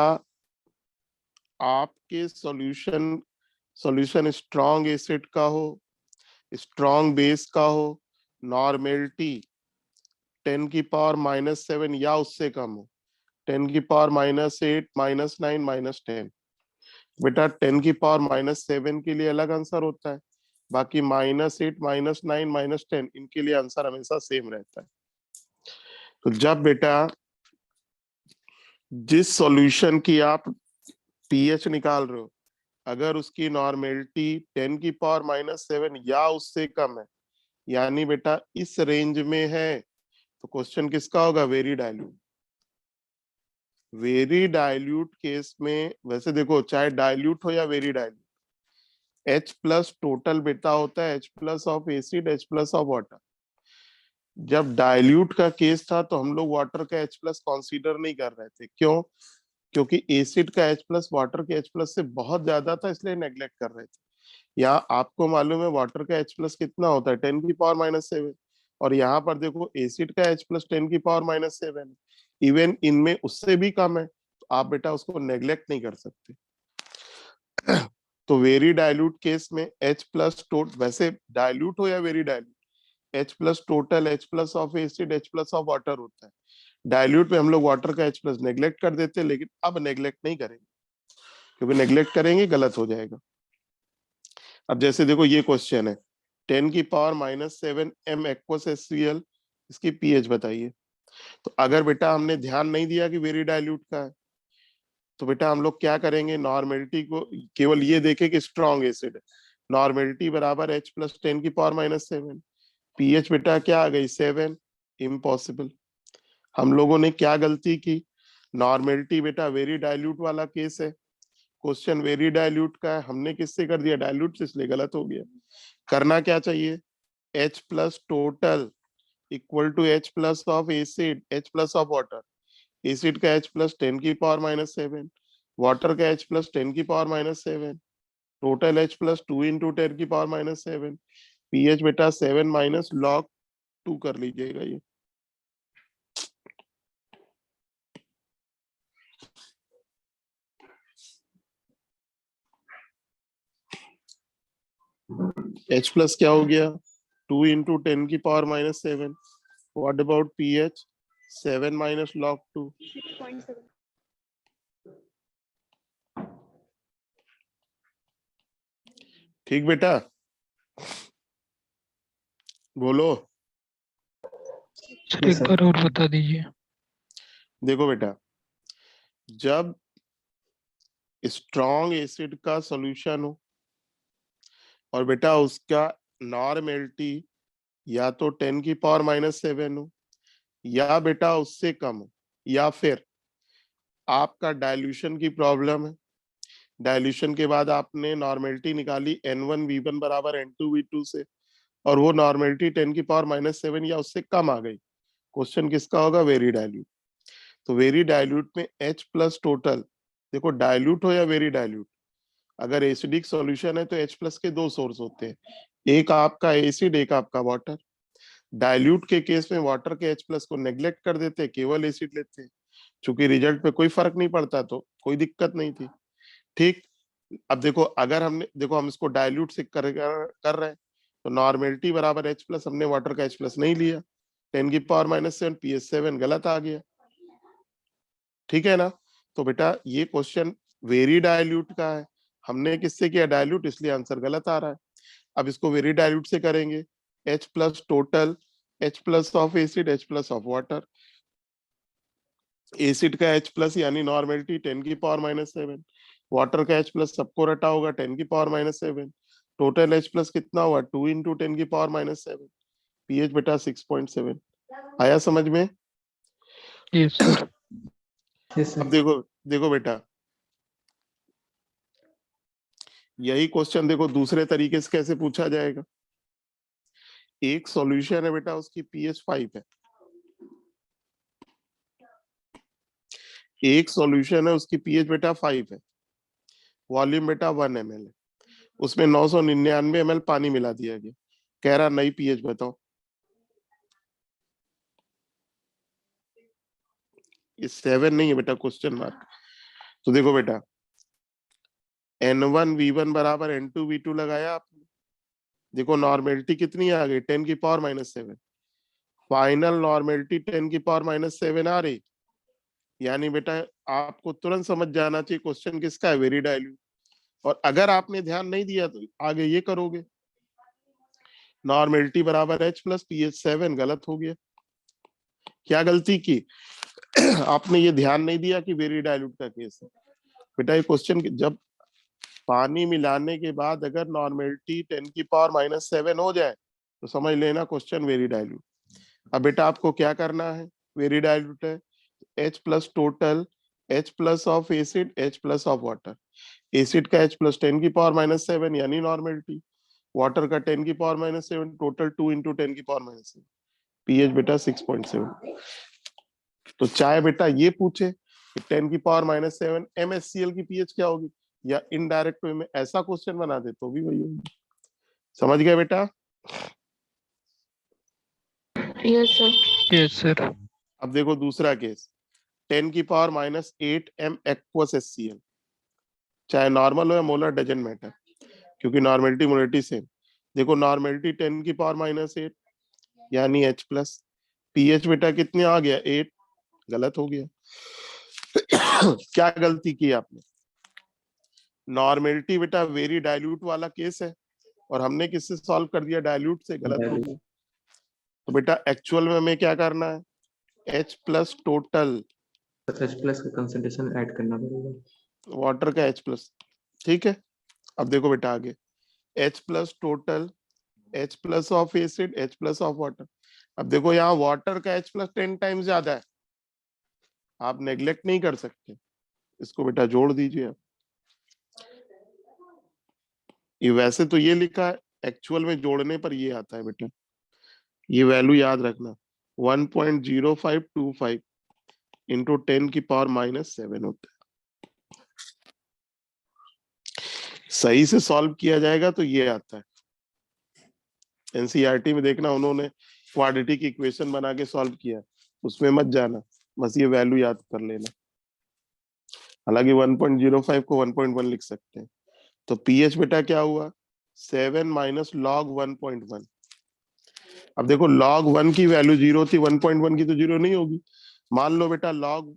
आपके सॉल्यूशन स्ट्रॉन्ग एसिड का हो, स्ट्रॉन्ग बेस का हो, नॉर्मेलिटी 10⁻⁻7 या उससे कम हो, 10⁻⁸, -9, -10। बेटा 10⁻�7 के लिए अलग आंसर होता है, बाकी -8, -9, -10 इनके लिए आंसर हमेशा सेम रहता है। तो जब बेटा जिस सॉल्यूशन की आप pH निकाल रहे हो, अगर उसकी नॉर्मेलिटी 10⁻⁻7 या उससे कम है, यानी बेटा इस रेंज में है, तो क्वेश्चन किसका होगा? Very dilute. Very dilute case में वैसे देखो, चाहे डाइल्यूट हो या very dilute, H plus total बेटा होता है H plus of acid, H plus of water. जब डाइल्यूट का केस था तो हम लोग वाटर का H प्लस कॉन्सिडर नहीं कर रहे थे। क्यों? क्योंकि एसिड का H प्लस वाटर के H प्लस से बहुत ज्यादा था, इसलिए नेग्लेक्ट कर रहे थे। यहाँ आपको मालूम है वाटर का H प्लस कितना होता है? 10⁻⁻7। और यहाँ पर देखो एसिड का H प्लस 10⁻⁻7, इवन इनमें उससे भी कम है, तो आप बेटा उसको नेग्लेक्ट नहीं कर सकते। तो वेरी डाइल्यूट केस में H प्लस टोटल, वैसे डाइल्यूट हो या very dilute, H plus total, H plus of acid, H plus of water होता है। डाइल्यूट में हम लोग वाटर का H प्लस नेग्लेक्ट कर देते हैं, लेकिन अब नेग्लेक्ट नहीं करेंगे, क्योंकि नेग्लेक्ट करेंगे गलत हो जाएगा। अब जैसे देखो ये क्वेश्चन है, 10⁻⁻7 m एक्वस HCl, इसकी pH बताइए। तो अगर बेटा हमने ध्यान नहीं दिया कि वेरी डाइल्यूट का है, तो बेटा हम लोग क्या करेंगे? नॉर्मेलिटी को केवल ये देखे कि स्ट्रॉन्ग एसिड है, नॉर्मेलिटी बराबर H प्लस 10⁻⁻7, pH बेटा क्या आ गई? 7। इम्पॉसिबल। हम लोगों ने क्या गलती की? नॉर्मेलिटी बेटा वेरी डाइल्यूट वाला केस है, क्वेश्चन वेरी डाइल्यूट का है, हमने किससे कर दिया? डाइल्यूट से, इसलिए गलत हो गया। करना क्या चाहिए? H plus total equal to H plus of acid, H plus of water. Acid का H प्लस 10⁻⁻7, वाटर का H plus 10⁻⁻7, total H plus 2 into 10⁻⁻7, pH बेटा 7 माइनस log 2 कर लीजिएगा ये। H प्लस क्या हो गया? 2 into 10⁻⁻7। What about pH? 7 minus log 2। 6.7. ठीक बेटा, बोलो। सर Yes, एक sir. बार और बता दीजिए। देखो बेटा, जब स्ट्रॉन्ग एसिड का सॉल्यूशन हो और बेटा उसका नॉर्मेलिटी या तो 10⁻⁻7 हो या बेटा उससे कम हो, या फिर आपका डाइल्यूशन की प्रॉब्लम है, डाइल्यूशन के बाद आपने नॉर्मेलिटी निकाली N1V1 बराबर N2V2 से, और वो नॉर्मेलिटी 10⁻⁻7 या उससे कम आ गई, क्वेश्चन किसका होगा? Very dilute. तो वेरी डाइल्यूट में H प्लस टोटल, देखो डाइल्यूट हो या वेरी डाइल्यूट, अगर एसिडिक सॉल्यूशन है तो H प्लस के दो सोर्स होते हैं, एक आपका एसिड, एक आपका वाटर। डाइल्यूट के केस में वाटर के H प्लस को नेग्लेक्ट कर देते हैं, केवल एसिड लेते हैं। चूंकि रिजल्ट पे कोई फर्क नहीं पड़ता तो कोई दिक्कत नहीं थी। ठीक, अब देखो अगर हम इसको डाइल्यूट से कर रहे हैं तो नॉर्मेलिटी बराबर H प्लस, हमने वाटर का H प्लस नहीं लिया, 10⁻⁷ pH7 गलत आ गया। ठीक है ना? तो बेटा ये क्वेश्चन वेरी डाइल्यूट का है, हमने किससे किया डाइल्यूट, इसलिए आंसर गलत आ रहा है। अब इसको वेरी डाइल्यूट से करेंगे, H plus total, H plus of acid, H plus of water. Acid का H प्लस यानी नॉर्मेलिटी 10⁻⁷, वाटर का H प्लस सबको रटा होगा 10⁻⁷, टोटल H प्लस कितना हुआ 2 इंटू 10⁻⁷, pH बेटा 6.7। आया समझ में? Yes sir. Yes, sir. अब देखो बेटा, यही क्वेश्चन देखो दूसरे तरीके से कैसे पूछा जाएगा। एक सॉल्यूशन है बेटा, उसकी pH 5 है, एक सॉल्यूशन है उसकी pH बेटा 5 है, वॉल्यूम बेटा 1 ml है, उसमें 999 ml पानी मिला दिया गया, कह रहा नई pH बताओ। ये 7 नहीं है बेटा, क्वेश्चन मार्क। तो देखो बेटा, N1V1 बराबर N2V2 लगाया आपने, देखो नॉर्मेलिटी कितनी आ गई 10⁻⁷, फाइनल नॉर्मेलिटी 10⁻⁷ आ रही, यानी बेटा आपको तुरंत समझ जाना चाहिए क्वेश्चन किसका है, वेरी डाइल्यूट। और अगर आपने ध्यान नहीं दिया तो आगे ये करोगे, नॉर्मेलिटी बराबर H प्लस pH7, गलत हो गया। क्या गलती की? आपने ये ध्यान नहीं दिया कि वेरी डाइल्यूट का केस है। बेटा ये क्वेश्चन जब पानी मिलाने के बाद अगर नॉर्मेलिटी 10⁻⁷ हो जाए तो समझ लेना क्वेश्चन वेरी डाइल्यूट। अब बेटा आपको क्या करना है, वेरी डाइल्यूट है, H plus total, H plus of acid, H plus of water. Acid का H प्लस 10⁻⁷ यानी नॉर्मेलिटी, वाटर का 10⁻⁷, टोटल 2 इंटू 10⁻⁷, pH बेटा 6.7। तो चाहे बेटा ये पूछे 10⁻⁷ MSCl की pH क्या होगी, या इनडायरेक्ट वे में ऐसा क्वेश्चन बना दे तो भी वही होगी। समझ गए बेटा? Yes, sir. Yes sir. अब देखो दूसरा केस, 10⁻⁸ m aqueous HCl, चाहे नॉर्मल हो या मोलर डजंट मैटर, क्योंकि नॉर्मेलिटी मोलरिटी सेम। देखो नॉर्मेलिटी 10⁻⁸ यानी H प्लस, pH बेटा कितने आ गया 8, गलत हो गया। क्या गलती की आपने, नॉर्मेलिटी बेटा वेरी डाइल्यूट वाला केस है और हमने किससे सॉल्व कर दिया, डाइल्यूट से, गलत हो Dilute. गया। तो बेटा एक्चुअल में हमें क्या करना है, H plus total, H plus का concentration ऐड करना पड़ेगा. वाटर का H प्लस। ठीक है, अब देखो बेटा आगे, H plus total, H plus of acid, H plus of water. अब देखो यहाँ वाटर का H प्लस 10 टाइम्स ज्यादा है, आप नेग्लेक्ट नहीं कर सकते, इसको बेटा जोड़ दीजिए आप। ये वैसे तो ये लिखा है, एक्चुअल में जोड़ने पर ये आता है बेटा, ये वैल्यू याद रखना, 1.0525 इंटू 10⁻⁷ होता है। सही से सॉल्व किया जाएगा तो ये आता है। एनसीईआरटी में देखना, उन्होंने क्वाड्रेटिक इक्वेशन बना के सॉल्व किया, उसमें मत जाना, बस ये वैल्यू याद कर लेना। हालांकि 1.05 को 1.1 लिख सकते हैं। तो pH बेटा क्या हुआ 7 माइनस log 1.1। अब देखो log 1 की वैल्यू 0 थी, 1.1 की तो 0 नहीं होगी। मान लो बेटा log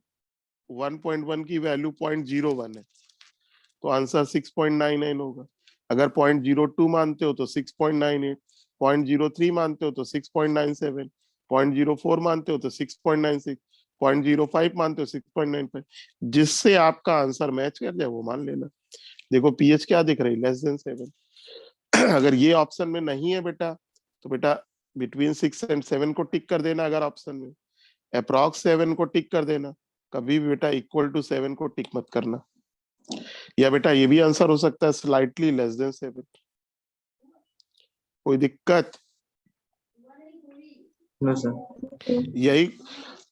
1.1 की वैल्यू 0.01 है, तो आंसर 6.99 होगा। अगर 0.02 मानते हो तो 6.98, 0.03 मानते हो तो 6.97, 0.04 मानते हो तो 6.96, 0.05 मानते हो 6.95, जिससे आपका आंसर मैच कर जाए वो मान लेना। देखो pH क्या दिख रही, लेस देन 7। अगर ये ऑप्शन में नहीं है बेटा तो बेटा बिटवीन 6 एंड 7 को टिक कर देना, अगर ऑप्शन में अप्रॉक्स 7 को टिक कर देना, कभी भी बेटा इक्वल टू 7 को टिक मत करना। या बेटा ये भी आंसर हो सकता है स्लाइटली लेस देन 7। कोई दिक्कत? No, sir. यही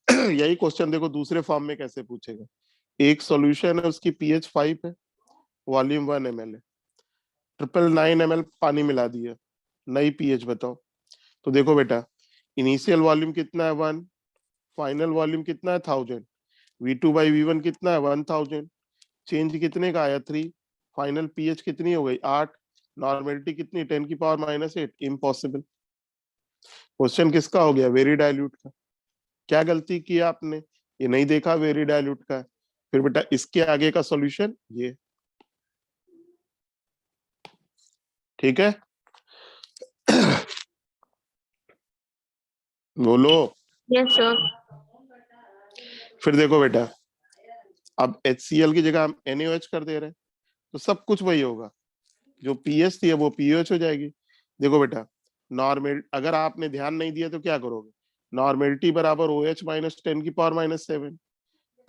यही क्वेश्चन देखो दूसरे फॉर्म में कैसे पूछेगा। एक सॉल्यूशन है, उसकी pH 5 है, वॉल्यूम 1 ml है, 999 ml पानी मिला दिया, नई pH बताओ। तो देखो बेटा इनिशियल वॉल्यूम कितना है 1, फाइनल वॉल्यूम कितना है 1000, V2 by V1 कितना है 1000, चेंज कितने का आया 3, फाइनल पीएच कितनी हो गई 8, नॉर्मेलिटी कितनी 10 की पावर -8, इम्पॉसिबल। क्वेश्चन किसका हो गया वेरी डाइल्यूट का। क्या गलती की आपने, ये नहीं देखा वेरी डाइल्यूट का, फिर बेटा इसके आगे का सॉल्यूशन ये, ठीक है। बोलो। Yes, sir. फिर देखो बेटा, अब HCl की जगह हम NaOH कर दे रहे हैं, तो सब कुछ वही होगा, जो पीएच थी वो पीओएच हो जाएगी। देखो बेटा, नॉर्मल अगर आपने ध्यान नहीं दिया तो क्या करोगे, नॉर्मेलिटी बराबर OH माइनस 10 की पावर -7,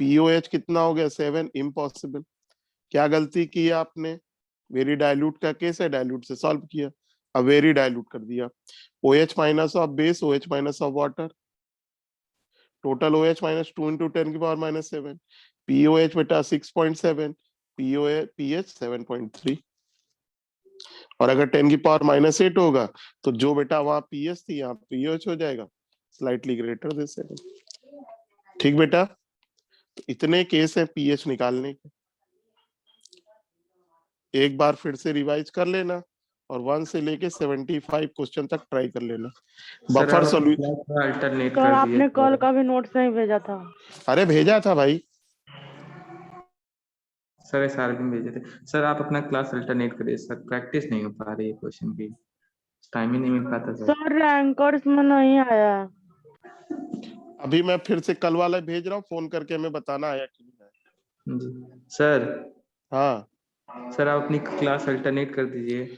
पीओएच कितना हो गया 7, इम्पॉसिबल। क्या गलती की है आपने, वेरी डाइल्यूट का केस है, डाइल्यूट से सॉल्व किया, अब वेरी डाइल्यूट कर दिया, OH minus of base, OH minus of water, total OH minus 2 into 10 की पावर -7, POH बेटा 6.7, pH 7.3, और अगर 10 की पावर -8 होगा तो जो बेटा वहां पीएच थी यहाँ पीओएच हो जाएगा, स्लाइटली ग्रेटर दिस 7। ठीक बेटा, तो इतने केस हैं पीएच निकालने के, एक बार फिर से रिवाइज कर लेना और 1 से लेके 75 क्वेश्चन तक ट्राई कर लेना। सर बफर आप सॉल्यूशन अल्टरनेट सर कर आपने दिए कल का भी नोट्स नहीं भेजा था। अरे भेजा था भाई, सर SRB में भेजे थे। सर आप अपना क्लास अल्टरनेट करिए सर, प्रैक्टिस नहीं हो पा रही है क्वेश्चन की, टाइम ही नहीं मिल पाता सर। सर रैंकर्स में नहीं आया है। अभी मैं फिर से कल वाला भेज रहा हूँ, फोन करके हमें बताना आया कि नहीं आया। जी सर। हाँ सर आप अपनी क्लास अल्टरनेट कर दीजिए।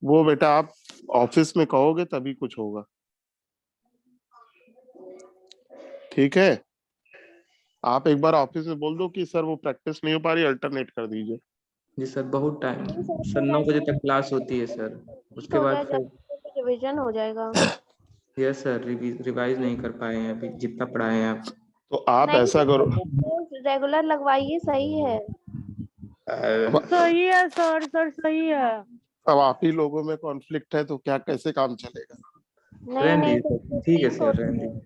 वो बेटा आप ऑफिस में कहोगे तभी कुछ होगा, ठीक है। आप एक बार ऑफिस में बोल दो कि सर वो प्रैक्टिस नहीं हो पा रही, अल्टरनेट कर दीजिए। जी सर बहुत टाइम, सर 9 बजे तक क्लास होती है सर, उसके बाद फिर रिवीजन हो जाएगा। यस सर रिवाइज नहीं कर पाए हैं अभी जितना पढ़ाए हैं आप। तो आप नहीं ऐसा करो, रेगुलर लगवाइए, सही है। सही है सर, सर सही है। अब आप ही लोगों में कॉन्फ्लिक्ट है तो क्या कैसे काम चलेगा। नहीं रहने नहीं दीजिए सर, ठीक है सर रहने दीजिए।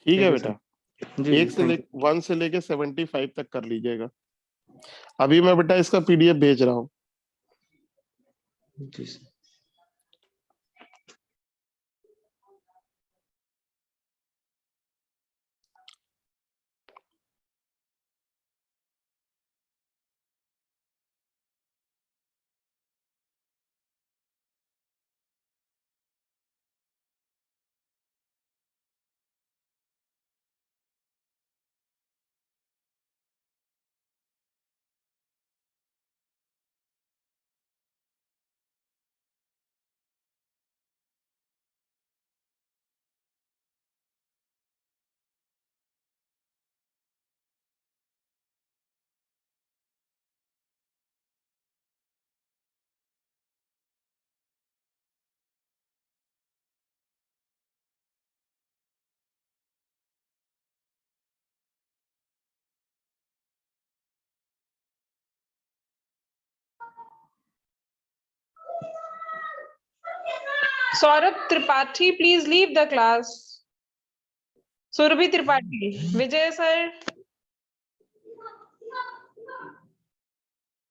ठीक है सर बेटा, जी जी 1 से लेके 75 तक कर लीजिएगा। अभी मैं बेटा इसका PDF भेज रहा हूँ। जी sir. Saurabh Tripathi, please leave the class. Surabhi Tripathi, Vijay sir,